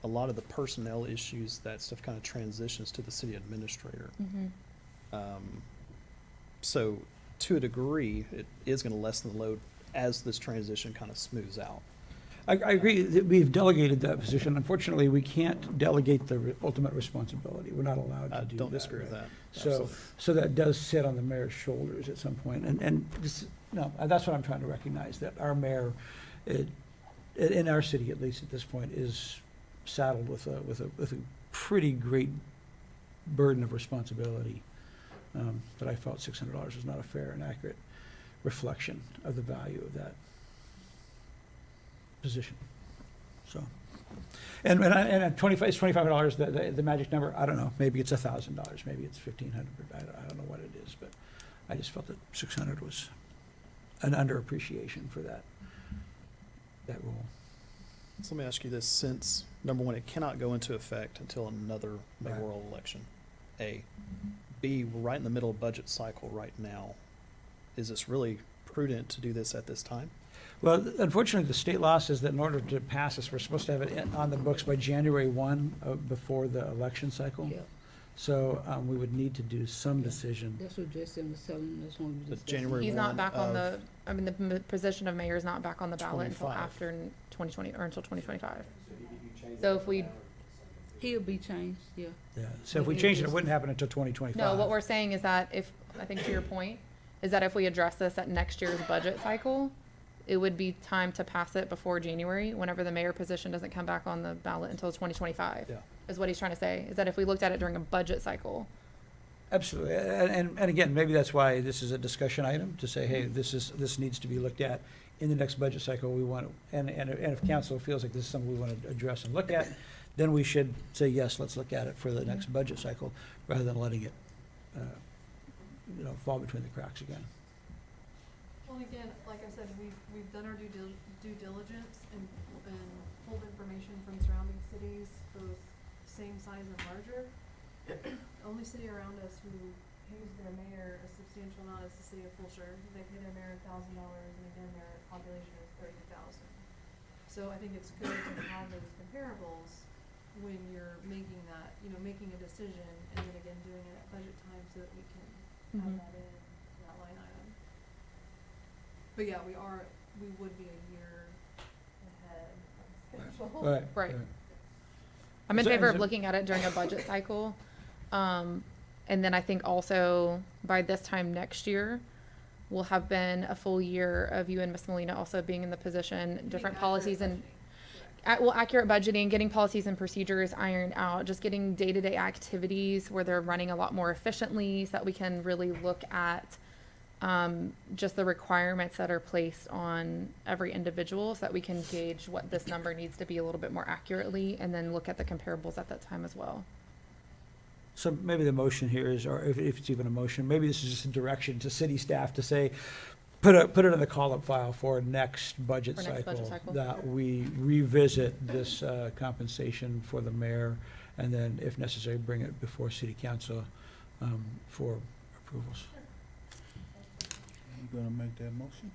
R: a lot of the personnel issues, that stuff kind of transitions to the city administrator. So to a degree, it is going to lessen the load as this transition kind of smooths out.
B: I agree that we've delegated that position. Unfortunately, we can't delegate the ultimate responsibility. We're not allowed to
R: I
B: do that.
R: don't disagree with
B: right?
R: that.
B: So,
R: Absolutely.
B: so that does sit on the mayor's shoulders at some point. And this, no, that's what I'm trying to recognize, that our mayor, in our city, at least at this point, is saddled with a pretty great burden of responsibility. That I felt $600 was not a fair and accurate reflection of the value of that position. So, and at $2,500, the magic number, I don't know, maybe it's $1,000, maybe it's $1,500, I don't know what it is, but I just felt that 600 was an underappreciation for that role.
R: So let me ask you this, since, number one, it cannot go into effect until another mayoral election, A. B, we're right in the middle of budget cycle right now. Is this really prudent to do this at this time?
B: Well, unfortunately, the state law says that in order to pass this, we're supposed to have it on the books by January 1 before the election cycle.
I: Yep.
B: So we would need to do some decision.
I: That's what Justin was telling us when we
R: The
I: discussed.
R: January
E: He's not
R: 1
E: back on
R: of-
E: the position of mayor is not back on the ballot until
R: 25.
E: after 2020, or until 2025.
U: So you change
E: So
U: that
E: if we-
U: now or something?
I: He'll be changed, yeah.
B: Yeah. So if we changed it, it wouldn't happen until 2025.
E: No, what we're saying is that if, I think to your point, is that if we address this at next year's budget cycle, it would be time to pass it before January, whenever the mayor position doesn't come back on the ballot until 2025.
B: Yeah.
E: Is what he's trying to say, is that if we looked at it during a budget cycle.
B: Absolutely. And again, maybe that's why this is a discussion item, to say, hey, this needs to be looked at in the next budget cycle. We want, and if council feels like this is something we want to address and look at, then we should say, yes, let's look at it for the next budget cycle, rather than letting it, fall between the cracks again.
C: Well, again, like I said, we've done our due diligence and pulled information from surrounding cities, both same size and larger. The only city around us who pays their mayor a substantial amount is the city of Brookshire. They pay their mayor $1,000, and again, their population is 30,000. So I think it's good to have those comparables when you're making that, making a decision, and then again, doing it at budget time so that we can have that in that line item. But yeah, we would be a year ahead of schedule.
E: Right. I'm in
B: So-
E: favor of
B: so-
E: looking at it during a budget cycle. And then I think also by this time next year, will have been a full year of you and Ms. Molina also being in the position, different policies and accurate budgeting, getting policies and procedures ironed out, just getting day-to-day activities where they're running a lot more efficiently, so that we can really look at just the requirements that are placed on every individual, so that we can gauge what this number needs to be a little bit more accurately, and then look at the comparables at that time as well.
B: So maybe the motion here is, or if it's even a motion, maybe this is just a direction to city staff to say, put it in the call-up file for next budget
E: For next budget
B: cycle,
E: cycle.
B: that we revisit this compensation for the mayor, and then if necessary, bring it before city council for approvals.
A: You gonna make that motion?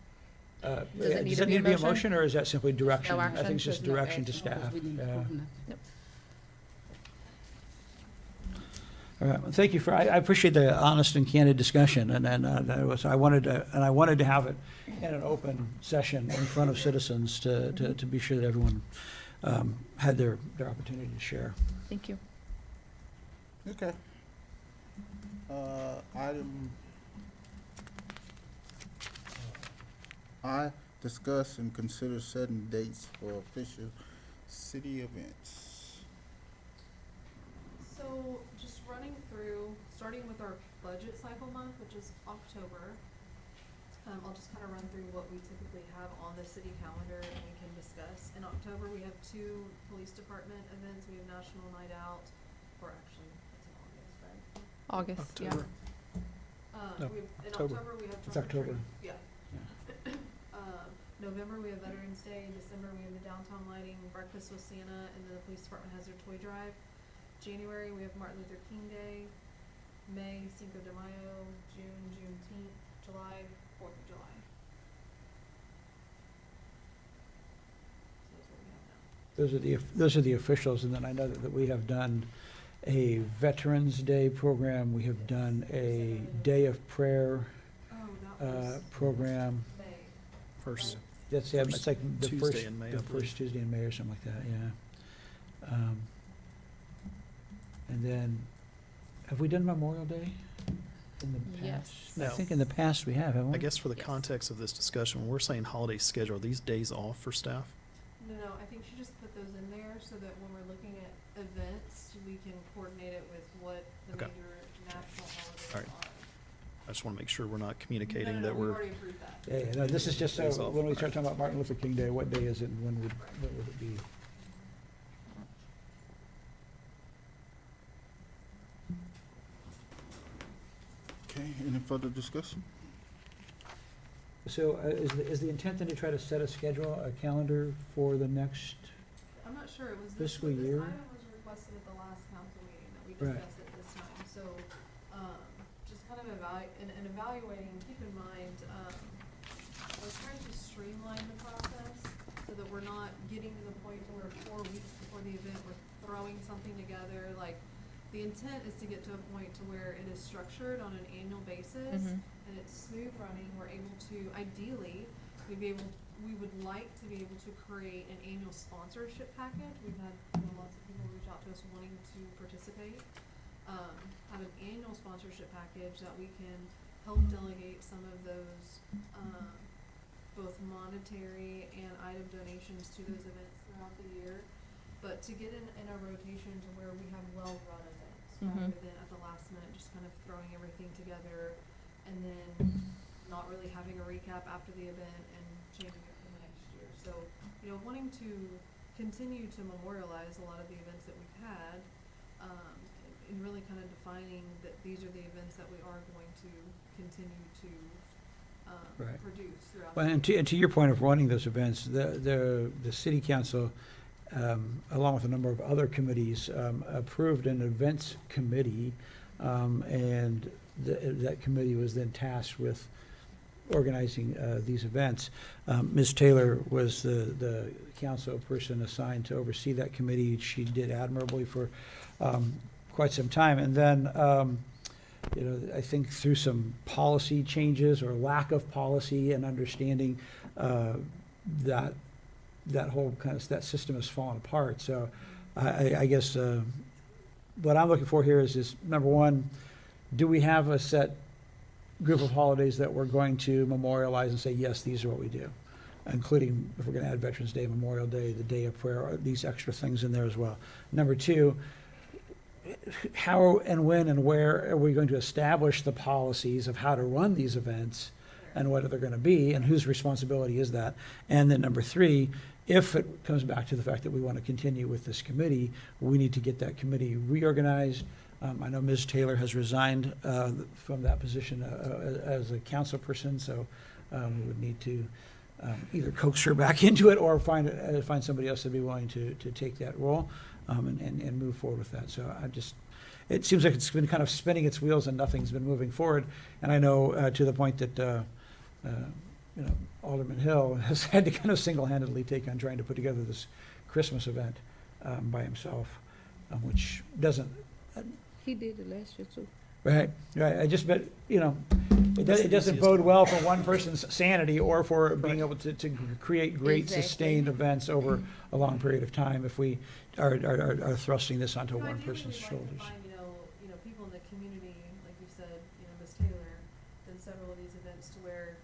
E: Does it need
B: Does
E: to
B: it
E: be a
B: need to be a
E: motion?
B: motion, or is that simply direction? I
E: action?
B: think it's just
I: There's no
B: direction to
I: action, because
B: staff.
I: we didn't
B: Yeah.
I: approve nothing.
B: All right, well, thank you I appreciate the honest and candid discussion, and I wanted to have it in an open session in front of citizens to be sure that everyone had their opportunity to share.
E: Thank you.
A: Okay. Item I, discuss and consider setting dates for official city events.
C: So just running through, starting with our budget cycle month, which is October. I'll just kind of run through what we typically have on the city calendar and we can discuss. In October, we have 2 police department events. We have National Night Out, or actually, it's in August, right?
E: August, yeah.
R: October. No,
C: In
R: October.
C: October, we have
B: It's
C: Trunk or
B: October.
C: Treat. Yeah. November, we have Veterans Day. In December, we have the downtown lighting, breakfast with Santa, and then the police department has their toy drive. January, we have Martin Luther King Day. May, Cinco de Mayo. June, Juneteenth. July, 4th of July. So that's what we have now.
B: Those are the officials, and then I know that we have done a Veterans Day program. We have done a Day of Prayer
C: Oh, that was
B: program.
C: May.
R: First,
B: That's, yeah, it's like the
R: Tuesday
B: first,
R: in May,
B: the
R: I believe.
B: first Tuesday in May or something like that, yeah. And then, have we done Memorial Day in the past?
E: Yes.
B: I
R: No.
B: think in the past we have, haven't we?
R: I guess for the
E: Yes.
R: context of this discussion, when we're saying holiday schedule, are these days off for staff?
C: No, I think she just put those in there so that when we're looking at events, we can coordinate it with what the
R: Okay.
C: major national holidays
R: All right.
C: are.
R: I just want to make sure we're not communicating
C: No,
R: that
C: we've
R: we're,
C: already approved that.
B: Yeah, no, this is just so,
R: Days off.
B: when we start talking about Martin Luther King Day, what day is it and when would it be?
A: Okay, any further discussion?
B: So, is the intent then to try to set a schedule, a calendar for the next,
C: I'm not sure, it was
B: Fiscal
C: this
B: year?
C: item was requested at the last council meeting that we
B: Right.
C: discussed it this time, so, just kind of and evaluating, keep in mind, we're trying to streamline the process so that we're not getting to the point where 4 weeks before the event, we're throwing something together, like, the intent is to get to a point to where it is structured on an annual basis
E: Mhm.
C: and it's smooth running. We're able to, ideally, we would like to be able to create an annual sponsorship package. We've had, lots of people reach out to us wanting to participate. Have an annual sponsorship package that we can help delegate some of those, both monetary and item donations to those events throughout the year. But to get in a rotation to where we have well-run events, rather
E: Mhm.
C: than at the last minute just kind of throwing everything together and then not really having a recap after the event and changing it for the next year. So, wanting to continue to memorialize a lot of the events that we've had, and really kind of defining that these are the events that we are going to continue to
B: Right.
C: produce throughout.
B: well,
C: the
B: and
C: year.
B: to your point of running those events, the city council, along with a number of other committees, approved an events committee, and that committee was then tasked with organizing these events. Ms. Taylor was the council person assigned to oversee that committee. She did admirably for quite some time. And then, I think through some policy changes or lack of policy and understanding, that whole that system has fallen apart. So I guess what I'm looking for here is number one, do we have a set group of holidays that we're going to memorialize and say, yes, these are what we do, including if we're going to add Veterans Day, Memorial Day, the Day of Prayer, or these extra things in there as well. Number two, how and when and where are we going to establish the policies of how to run these events and what they're going to be and whose responsibility is that? And then number three, if it comes back to the fact that we want to continue with this committee, we need to get that committee reorganized. I know Ms. Taylor has resigned from that position as a council person, so we would need to either coax her back into it or find somebody else to be willing to take that role and move forward with that. So it seems like it's been kind of spinning its wheels and nothing's been moving forward. And I know to the point that Alderman Hill has had to kind of single-handedly take on trying to put together this Christmas event by himself, which doesn't.
I: He did it last year too.
B: Right. I just bet, it doesn't bode well for one person's sanity or for being able to create great
I: Exactly.
B: sustained events over a long period of time if we are thrusting this onto one
C: Ideally,
B: person's
C: we'd like to
B: shoulders.
C: find, people in the community, like you said, Ms. Taylor, done several of these events to where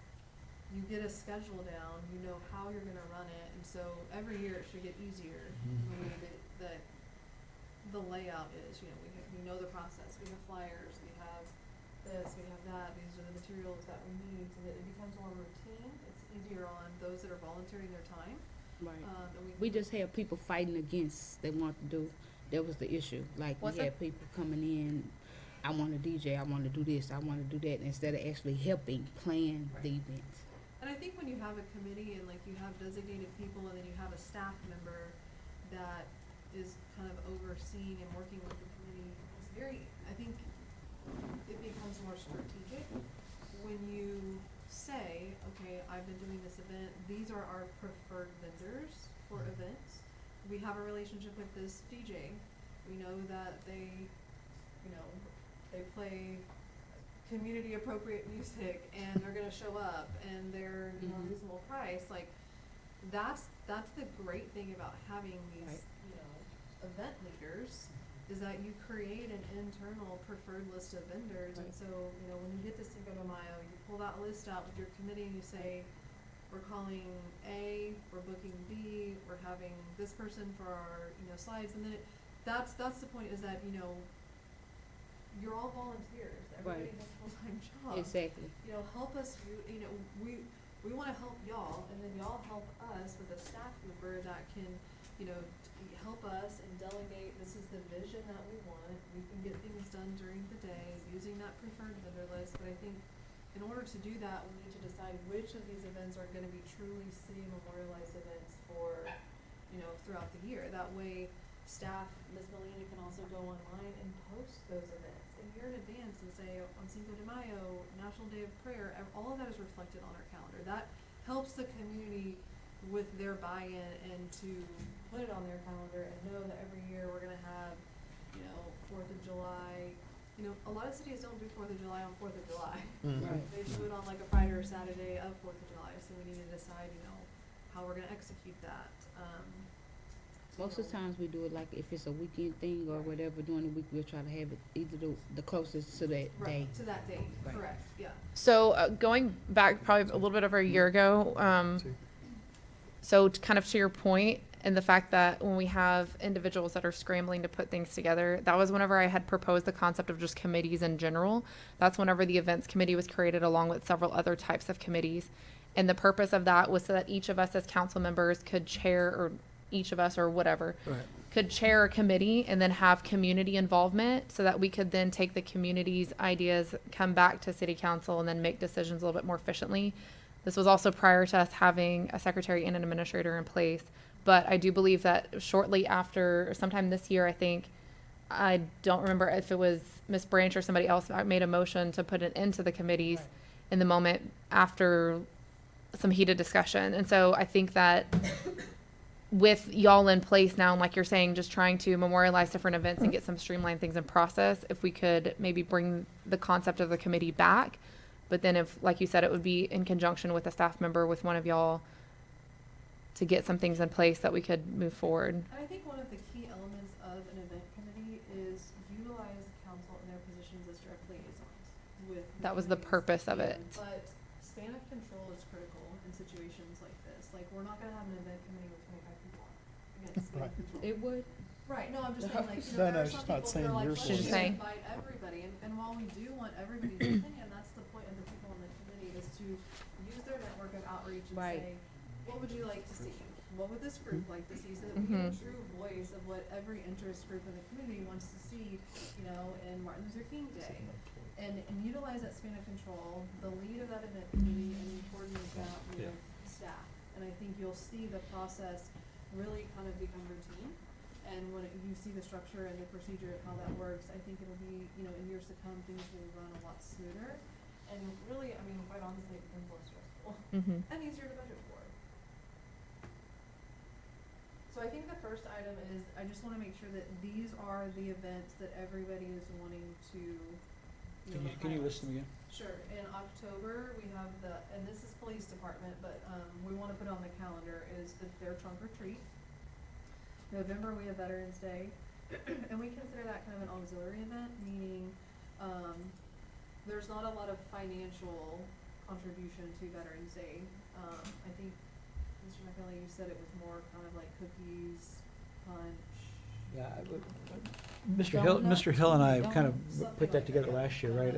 C: you get get a schedule down, you know how you're gonna run it, and so every year it should get easier. The way that the layout is, you know, we know the process, we have flyers, we have this, we have that, these are the materials that we need, so that it becomes more routine. It's easier on those that are volunteering their time.
I: Right.
C: And
I: We just had people fighting against, they want to do, that was the issue. Like,
E: What's
I: we had people coming in, I want to DJ, I want to do this, I want to do that, instead of actually helping plan the events.
C: And I think when you have a committee and like you have designated people and then you have a staff member that is kind of overseeing and working with the committee, it's very, I think it becomes more strategic when you say, okay, I've been doing this event, these are our preferred vendors for events. We have a relationship with this DJ. We know that they, you know, they play community appropriate music and they're gonna show up and they're, you know, reasonable price. Like, that's the great thing about having these, you know, event leaders, is that you create an internal preferred list of vendors. And so, you know, when you get to Cinco de Mayo, you pull that list out with your committee and you say, we're calling A, we're booking B, we're having this person for our, you know, slides. And then that's the point, is that, you know, you're all volunteers. Everybody has full-time jobs.
I: Exactly.
C: You know, help us, you know, we wanna help y'all, and then y'all help us with a staff member that can, you know, help us and delegate, this is the vision that we want. We can get things done during the day using that preferred vendor list, but I think in order to do that, we need to decide which of these events are gonna be truly city memorialized events for, you know, throughout the year. That way, staff, Ms. Melina can also go online and post those events a year in advance and say, on Cinco de Mayo, National Day of Prayer, all of that is reflected on our calendar. That helps the community with their buy-in and to put it on their calendar and know that every year we're gonna have, you know, 4th of July. You know, a lot of cities don't do 4th of July on 4th of July.
I: Right.
C: They do it on like a Friday or Saturday of 4th of July, so we need to decide, you know, how we're gonna execute that.
I: Most of the times we do it like if it's a weekend thing or whatever, during the week, we'll try to have it either the closest to that day.
C: Right, to that date,
I: Right.
C: correct, yeah.
E: So going back probably a little bit over a year ago, so kind of to your point, and the fact that when we have individuals that are scrambling to put things together, that was whenever I had proposed the concept of just committees in general. That's whenever the events committee was created along with several other types of committees. And the purpose of that was so that each of us as council members could chair, or each of us or whatever, could chair a committee and then have community involvement, so that we could then take the community's ideas, come back to city council, and then make decisions a little bit more efficiently. This was also prior to us having a secretary and an administrator in place. But I do believe that shortly after, sometime this year, I think, I don't remember if it was Ms. Branch or somebody else, I made a motion to put an end to the committees in the moment after some heated discussion. And so I think that with y'all in place now, and like you're saying, just trying to memorialize different events and get some streamlined things in process, if we could maybe bring the concept of the committee back. But then if, like you said, it would be in conjunction with a staff member, with one of y'all, to get some things in place that we could move forward.
C: And I think one of the key elements of an event committee is utilize council in their positions as direct liaisons with.
E: That was the purpose of it.
C: But span of control is critical in situations like this. Like, we're not gonna have an event committee with 25 people on it. Again, span of control.
I: It would.
C: Right, no, I'm just saying, like, you
T: No,
C: know,
T: no,
C: there are
T: she's
C: some
T: not
C: people
T: saying
C: who are like,
T: you're
C: let's
E: She's
C: just
E: saying-
C: invite everybody, and while we do want everybody's opinion, that's the point of the people on the committee, is to use their network of outreach and
I: Right.
C: say, what would you like to see? What would this group like to see? So that we get a true voice of what every interest group in the community wants to see, you know, in Martin Luther King Day. And utilize that span of control, the lead of that event committee, and coordinate that with staff. And I think you'll see the process really kind of become routine. And when you see the structure and the procedure of how that works, I think it'll be, you know, in years to come, things will run a lot smoother. And really, I mean, quite honestly, it becomes less stressful and easier to budget for. So I think the first item is, I just wanna make sure that these are the events that everybody is wanting to, you know,
B: Can you
C: highlight.
B: list them again?
C: Sure, in October, we have and this is police department, but, we wanna put on the calendar, is their trunk or treat. November, we have Veterans Day, and we consider that kind of an auxiliary event, meaning, there's not a lot of financial contribution to Veterans Day. I think, Mr. McKinley, you said it was more kind of like cookies, punch.
B: Yeah, Mr. Hill and I kind of
C: Something
B: put that
C: like
B: together
C: that, yeah.
B: last year, right?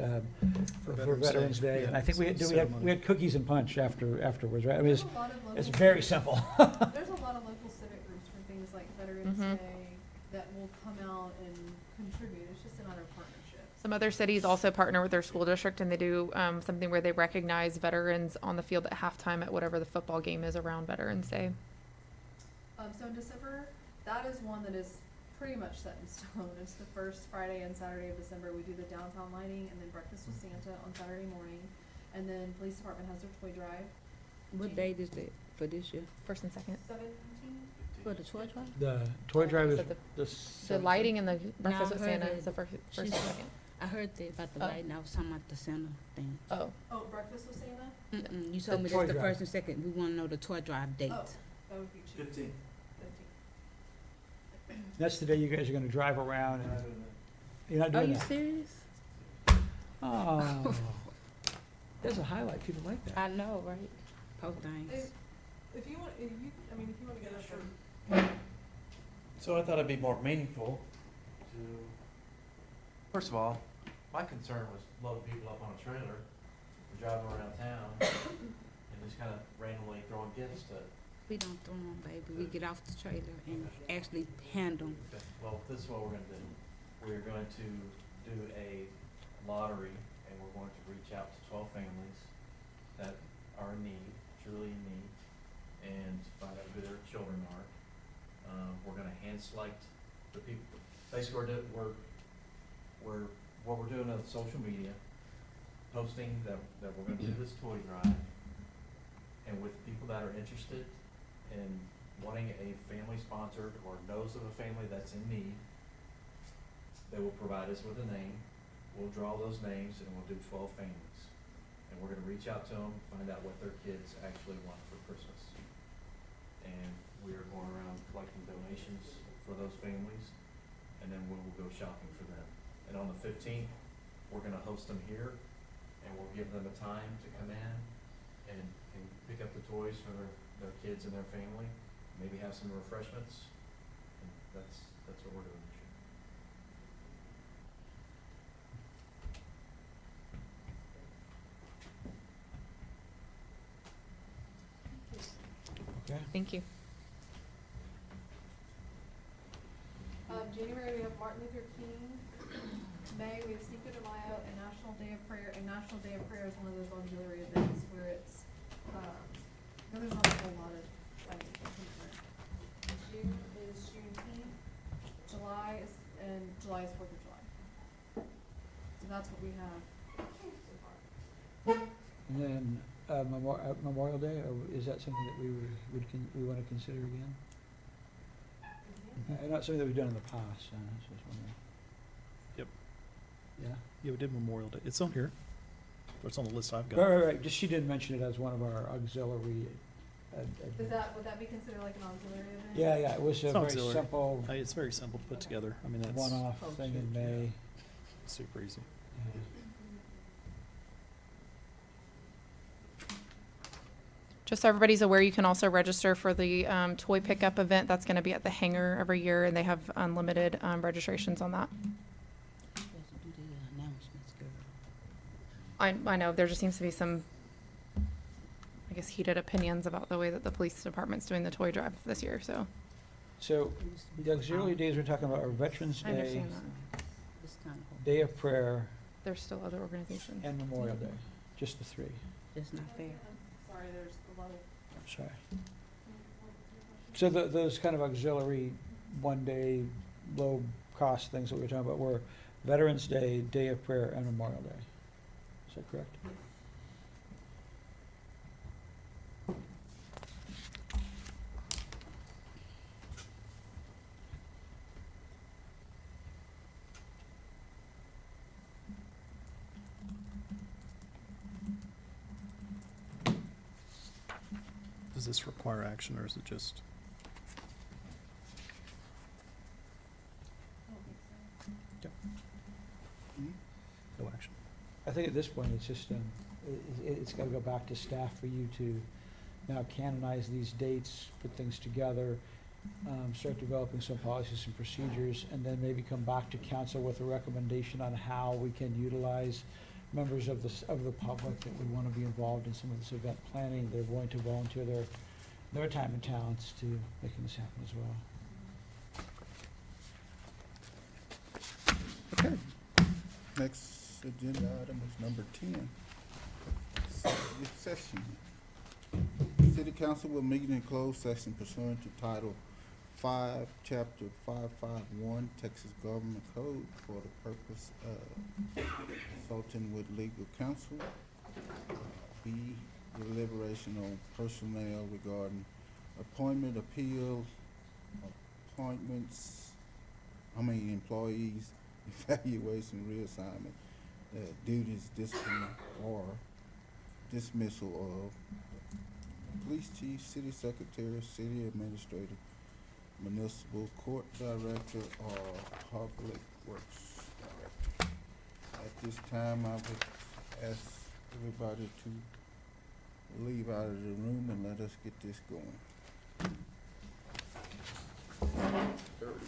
R: For
B: For
R: Veterans
B: Veterans
R: Day,
B: Day,
R: yeah,
B: and I think we
R: it's
B: had
R: ceremony.
B: cookies and punch afterwards, right? I mean,
C: There's a lot of
B: it's
C: local
B: very
C: civic-
B: simple.
C: There's a lot of local civic groups for things like Veterans
E: Mhm.
C: Day that will come out and contribute. It's just another partnership.
E: Some other cities also partner with their school district, and they do something where they recognize veterans on the field at halftime at whatever the football game is around Veterans Day.
C: So in December, that is one that is pretty much set in stone. It's the first Friday and Saturday of December. We do the downtown lighting and then breakfast with Santa on Saturday morning. And then police department has their toy drive.
I: What date is that for this year?
E: First and second.
C: 17?
I: For the toy drive?
B: The toy drive is
E: So the-
B: the
E: The
B: 17th.
E: lighting and the
I: No,
E: breakfast
I: I
E: with
I: heard
E: Santa
I: that
E: is the first and
I: she's-
E: second.
I: I heard that about the
E: Oh.
I: light, and I was talking about the center thing.
E: Oh,
C: Oh, breakfast with Santa?
I: Mm-mm, you told me
B: toy
I: that's the
B: drive.
I: first and second. We wanna know the toy drive date.
C: Oh, that would be Tuesday.
F: 15.
C: 15.
B: That's the day you guys are gonna drive around and, you're not
I: Are
B: doing
I: you
B: that?
I: serious?
B: Oh, that's a highlight, people like that.
I: I know, right? Poor things.
C: If you want, if you want to get us for
F: So I thought it'd be more meaningful to, first of all, my concern was loading people up on a trailer, driving around town, and just kind of randomly throwing gifts to.
I: We don't throw them, baby. We get off the trailer and actually hand them.
F: Well, this is what we're gonna do. We're going to do a lottery, and we're going to reach out to 12 families that are in need, truly in need, and find out who their children are. We're gonna hand select the people. Basically, what we're doing on social media, posting that we're gonna do this toy drive, and with people that are interested in wanting a family sponsored or knows of a family that's in need, they will provide us with a name. We'll draw those names and we'll do 12 families. And we're gonna reach out to them, find out what their kids actually want for Christmas. And we are going around collecting donations for those families, and then we will go shopping for them. And on the 15th, we're gonna host them here, and we'll give them a time to come in and pick up the toys for their kids and their family, maybe have some refreshments, and that's what we're doing this year.
B: Okay.
E: thank you.
C: January, we have Martin Luther King. May, we have Cinco de Mayo and National Day of Prayer. And National Day of Prayer is one of those auxiliary events where it's, there's not a whole lot of financial commitment. June is Juneteenth. July is 4th of July. So that's what we have so far.
B: And then, Memorial Day, or is that something that we wanna consider again? Not something that we've done in the past, so I was just wondering.
R: Yep.
B: Yeah?
R: Yeah, we did Memorial Day. It's on here. Or it's on the list I've got.
B: Right, just she did mention it as one of our auxiliary.
C: Would that be considered like an auxiliary event?
B: Yeah, it was a
R: It's
B: very
R: auxiliary.
B: simple,
R: It's very simple to put together. I mean, that's
B: one-off thing in May.
R: super easy.
B: Yeah.
E: Just so everybody's aware, you can also register for the toy pickup event. That's going to be at the hangar every year, and they have unlimited registrations on that.
I: Supposed to do the announcements, girl.
E: I know, there just seems to be some, I guess, heated opinions about the way that the police department's doing the toy drive this year, so.
B: So, the auxiliary days we're talking about are Veterans
E: I
B: Day,
E: understand that.
I: It's kind of,
B: Day of Prayer,
E: There's still other organizations.
B: and Memorial Day, just the three.
I: that's not fair.
C: Sorry, there's a lot of.
B: I'm sorry. So those kind of auxiliary, one-day, low-cost things that we were talking about were Veterans Day, Day of Prayer, and Memorial Day. Is that correct?
R: Does this require action or is it just? No action.
B: I think at this point, it's just, it's gotta go back to staff for you to now canonize these dates, put things together, start developing some policies and procedures, and then maybe come back to council with a recommendation on how we can utilize members of the public that would want to be involved in some of this event planning. They're willing to volunteer their time and talents to making this happen as well.
A: Okay. Next agenda item is number 10. Executive session. City Council will meet in closed session pursuant to Title 5, Chapter 551, Texas Government Code for the purpose of consulting with legal counsel. B, deliberation on personnel regarding appointment, appeal, employees, evaluation, reassignment, duties, discipline, or dismissal of police chief, city secretary, city administrator, municipal court director, or public works director. At this time, I would ask everybody to leave out of the room and let us get this going. 31.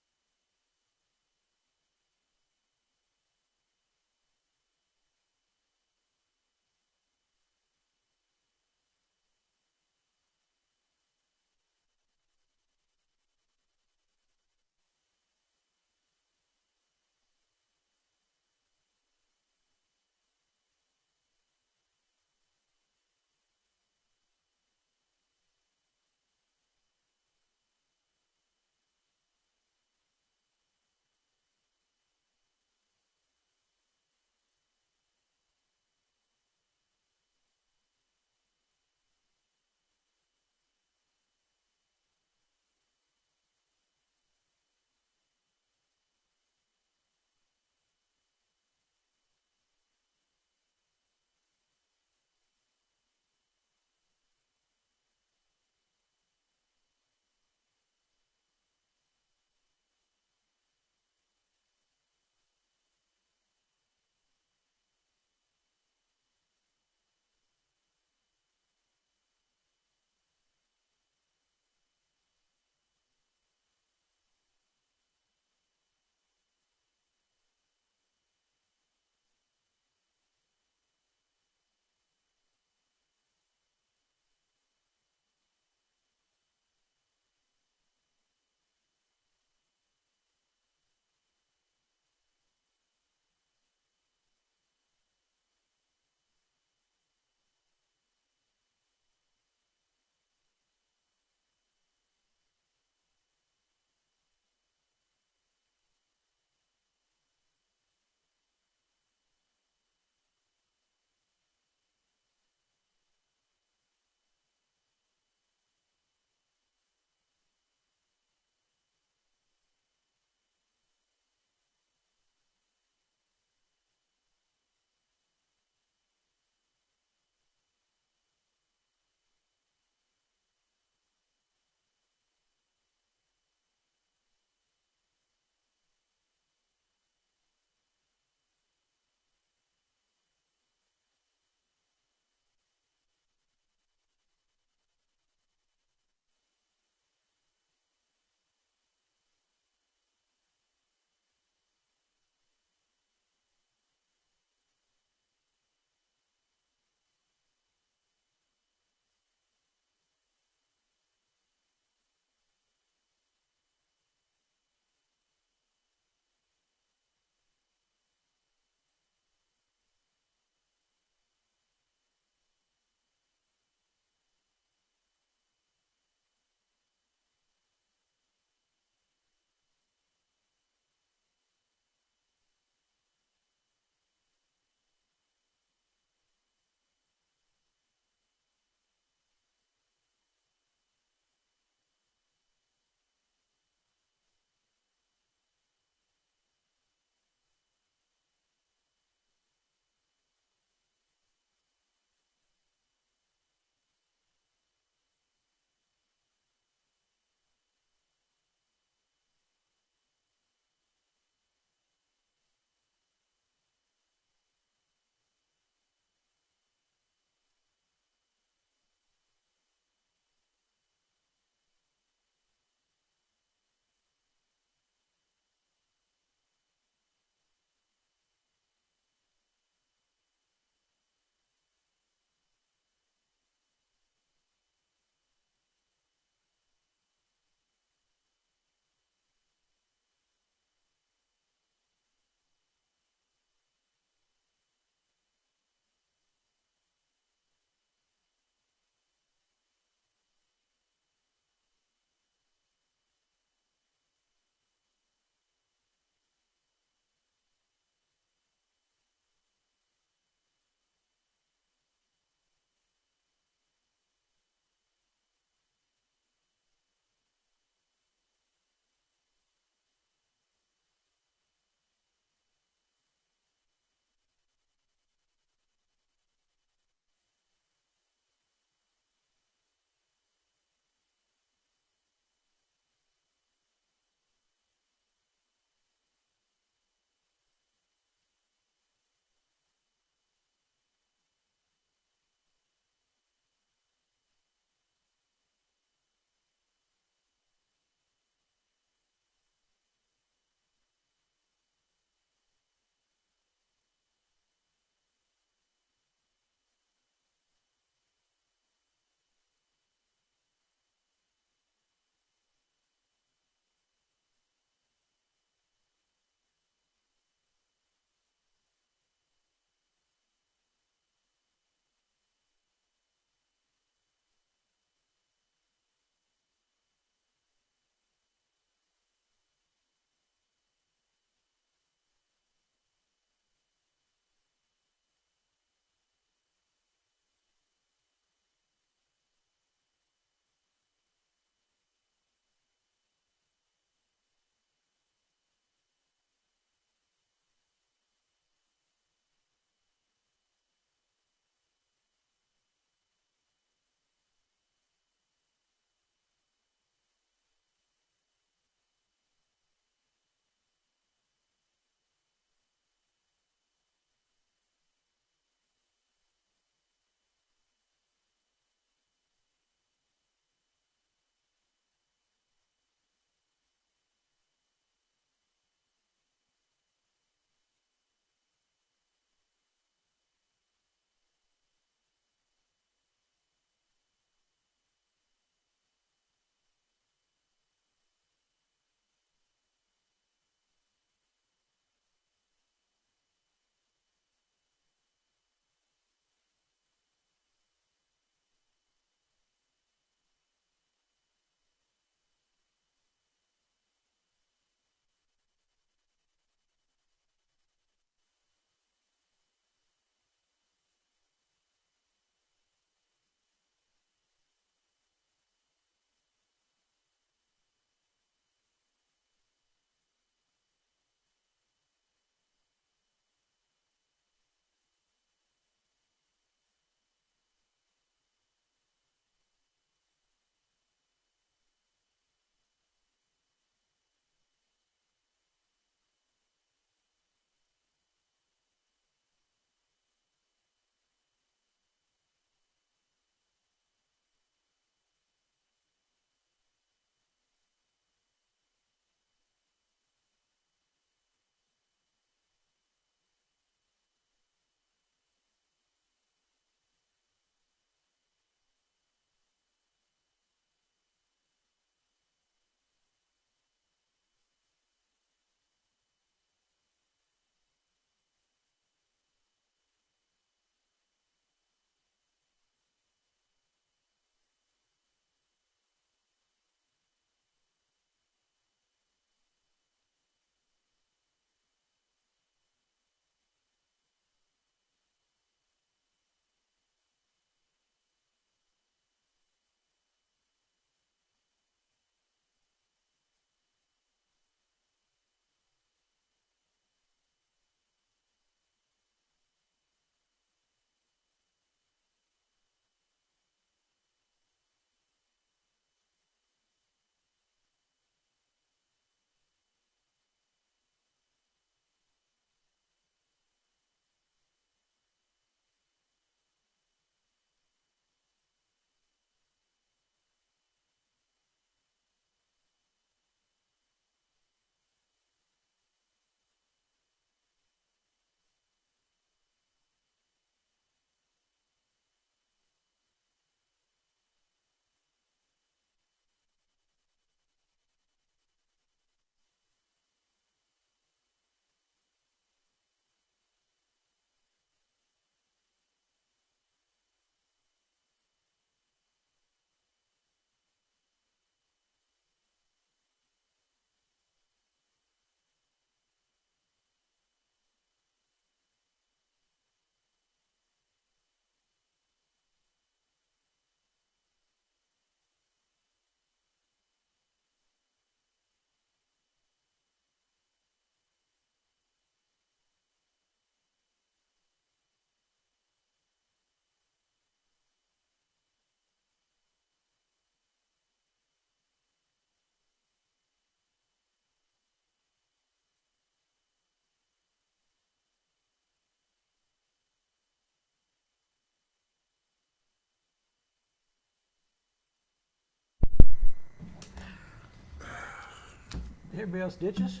B: Anybody else ditches?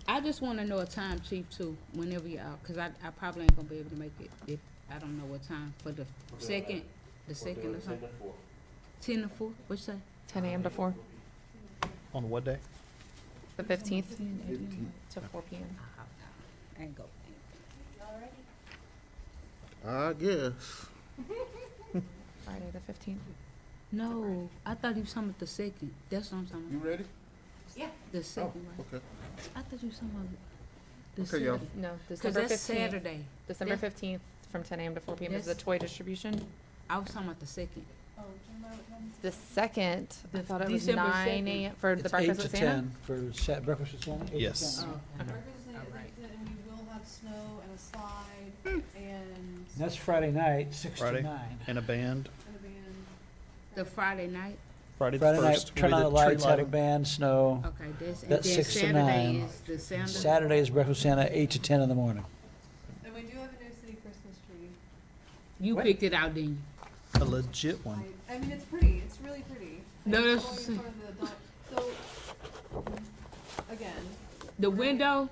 I: I just wanna know a time, Chief, too, whenever you're out, cause I probably ain't gonna be able to make it if, I don't know what time, for the second, or something. 10 to 4, what'd you say?
E: 10 a.m. to 4,
R: On what day?
E: the 15th to 4 p.m.
I: I ain't go.
A: I guess.
E: Friday the 15th.
I: No, I thought he was talking about the second, that's what I'm talking
A: You
I: about.
A: ready?
I: Yeah. The second, right?
A: Okay.
I: I thought you were talking about the
A: Okay, y'all.
I: Saturday.
E: No,
I: 'Cause
E: December 15th.
I: that's Saturday.
E: December
I: That-
E: 15th from 10 a.m. to 4 p.m. is the
I: That's-
E: toy distribution.
I: I was talking about the second.
C: Oh, do you remember what time?
E: The second, I
I: The
E: thought it was
I: December
E: 9
I: 2nd.
E: a.m. for the
B: It's
E: breakfast
B: 8
E: with
B: to
E: Santa.
B: 10 for breakfast with Santa. 8 to
R: Yes.
B: 10.
I: Oh, okay.
C: Breakfast is at
I: Alright.
C: 8 and we will have snow and a slide and
B: That's Friday night, 6
R: Friday.
B: to 9.
R: And a band.
C: a band.
I: The Friday night?
R: Friday the
B: Friday night,
R: 1st.
B: turn on the lights, have a band, snow.
I: Okay, that's, and
B: That's
I: then
B: 6 to
I: Saturday
B: 9.
I: is the Santa.
B: Saturday is breakfast with Santa, 8 to 10 in the morning.
C: And we do have a new city Christmas tree.
I: You
B: What?
I: picked it out, didn't you?
R: A legit one.
C: I mean, it's pretty. It's really pretty.
I: No,
C: Like,
I: that's-
C: it's always part of the again,
I: The window,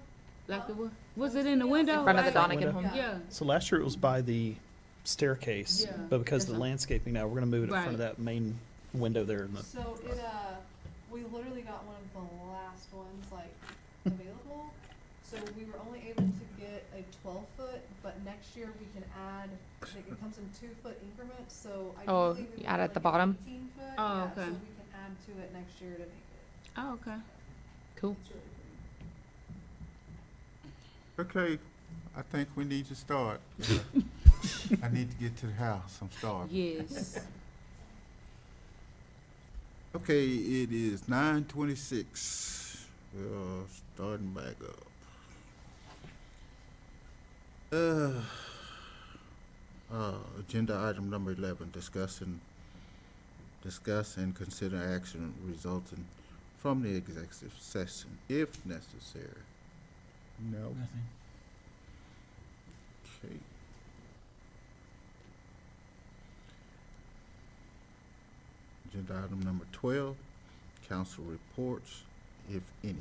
I: like it was it in the window?
E: In front of the
I: Right?
E: Donegan home.
C: Yeah.
I: Yeah.
R: So last year it was by the staircase,
I: Yeah.
R: but because of the
I: That's not-
R: landscaping now, we're gonna move it in front of
I: Right.
R: that main window there in the,
C: so it we literally got one of the last ones like available. So we were only able to get a 12-foot, but next year we can add. Like it comes in 2-foot increments. So
E: Oh,
C: ideally we
E: you add
C: want,
E: at the
C: like,
E: bottom?
C: 18-foot.
I: Oh,
C: yeah,
I: okay.
C: So we can add to it next year to make it.
I: Oh, okay.
E: Cool.
C: It's really pretty.
A: Okay, I think we need to start. I need to get to the house, I'm starving.
I: Yes.
A: Okay, it is 9:26. We're starting back up. Agenda item number 11, discuss and consider action resulting from the executive session, if necessary. No.
B: Nothing.
A: Okay. Agenda item number 12, council reports, if any.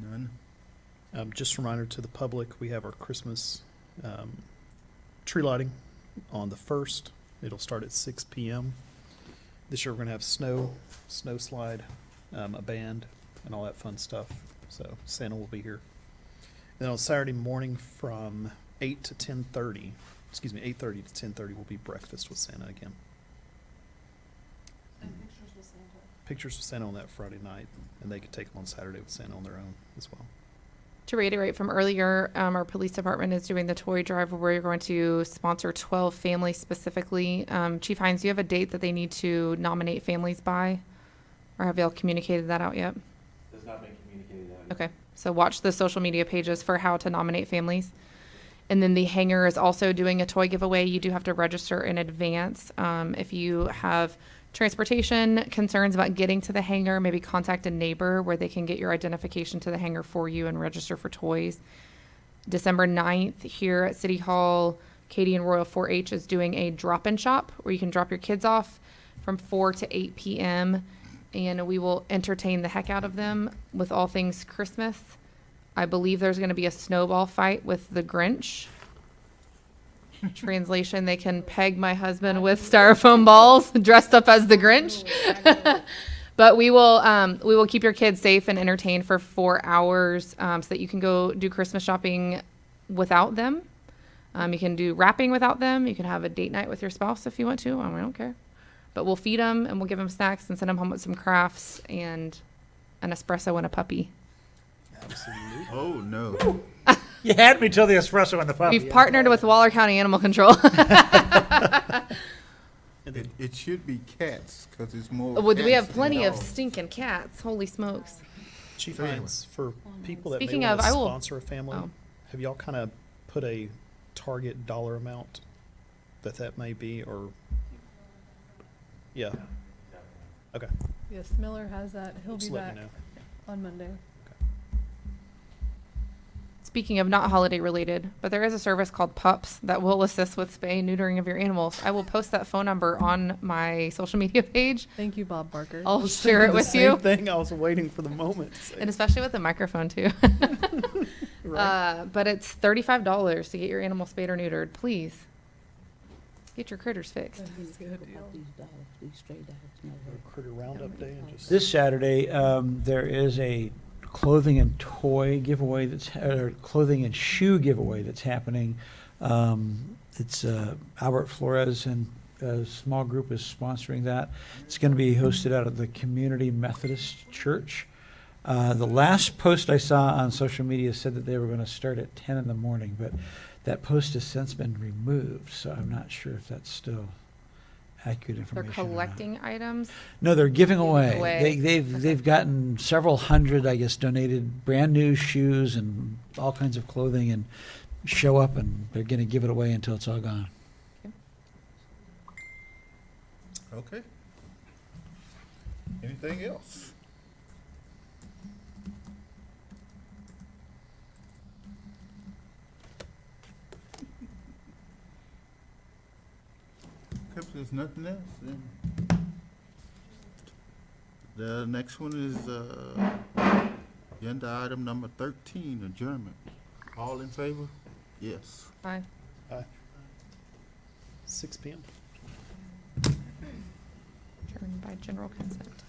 A: None?
R: just a reminder to the public, we have our Christmas, tree lighting on the 1st. It'll start at 6 p.m. This year we're gonna have snow slide, a band, and all that fun stuff. So Santa will be here. Then on Saturday morning from 8 to 10:30, 8:30 to 10:30 will be breakfast with Santa again.
C: And pictures with Santa.
R: Pictures with Santa on that Friday night, and they can take them on Saturday with Santa on their own as well.
E: To reiterate from earlier, our police department is doing the toy drive where we're going to sponsor 12 families specifically. Chief Hines, do you have a date that they need to nominate families by? Or have y'all communicated that out yet?
F: Has not been communicated out yet.
E: Okay, so watch the social media pages for how to nominate families. And then the hangar is also doing a toy giveaway. You do have to register in advance. If you have transportation concerns about getting to the hangar, maybe contact a neighbor where they can get your identification to the hangar for you and register for toys. December 9th here at City Hall, Katie and Royal 4-H is doing a drop-in shop where you can drop your kids off from 4 to 8 p.m. And we will entertain the heck out of them with all things Christmas. I believe there's going to be a snowball fight with the Grinch. Translation, they can peg my husband with styrofoam balls dressed up as the Grinch. But we will keep your kids safe and entertained for 4 hours so that you can go do Christmas shopping without them. You can do wrapping without them. You can have a date night with your spouse if you want to. I don't care. But we'll feed them and we'll give them snacks and send them home with some crafts and an espresso and a puppy.
R: Absolutely.
A: Oh, no.
B: You had me till the espresso and the puppy.
E: We've partnered with Waller County Animal Control.
A: It should be cats, because it's more
E: Well, we
A: cats
E: have
A: than
E: plenty of
A: dogs.
E: stinking cats. Holy smokes.
R: Chief
A: Anyway.
R: Hines, for people that
E: Speaking
R: may want
E: of,
R: to
E: I will-
R: sponsor a family,
E: oh.
R: have y'all kind of put a target dollar amount that may be, or? Yeah, okay.
C: Yes, Miller has that. He'll
R: Just
C: be
R: let
C: back
R: me know.
C: on Monday.
E: speaking of not holiday related, but there is a service called Pups that will assist with spay and neutering of your animals. I will post that phone number on my social media page.
S: Thank you, Bob Barker.
E: I'll
R: I was
E: share it
R: thinking
E: with
R: the
E: you.
R: same thing. I was waiting for the moment to say.
E: And especially with the microphone too.
R: Right.
E: But it's $35 to get your animal spayed or neutered. Please get your critters fixed.
I: These dogs, these stray dogs, no.
R: Critter Roundup Day and just.
B: This Saturday, there is a clothing and toy giveaway or clothing and shoe giveaway that's happening. It's Albert Flores and a small group is sponsoring that. It's going to be hosted out of the Community Methodist Church. The last post I saw on social media said that they were going to start at 10 in the morning, but that post has since been removed, so I'm not sure if that's still accurate
E: They're
B: information. or not.
E: collecting items.
B: No, they're giving away.
E: away.
B: They've gotten several hundred, I guess, donated brand new shoes and all kinds of clothing, and show up and they're going to give it away until it's all gone.
A: Okay. Anything else? Okay, if there's nothing else, then the next one is, agenda item number 13, adjournment. All in favor? Yes.
E: Bye.
R: 6 p.m.
E: Adjourned by general consent.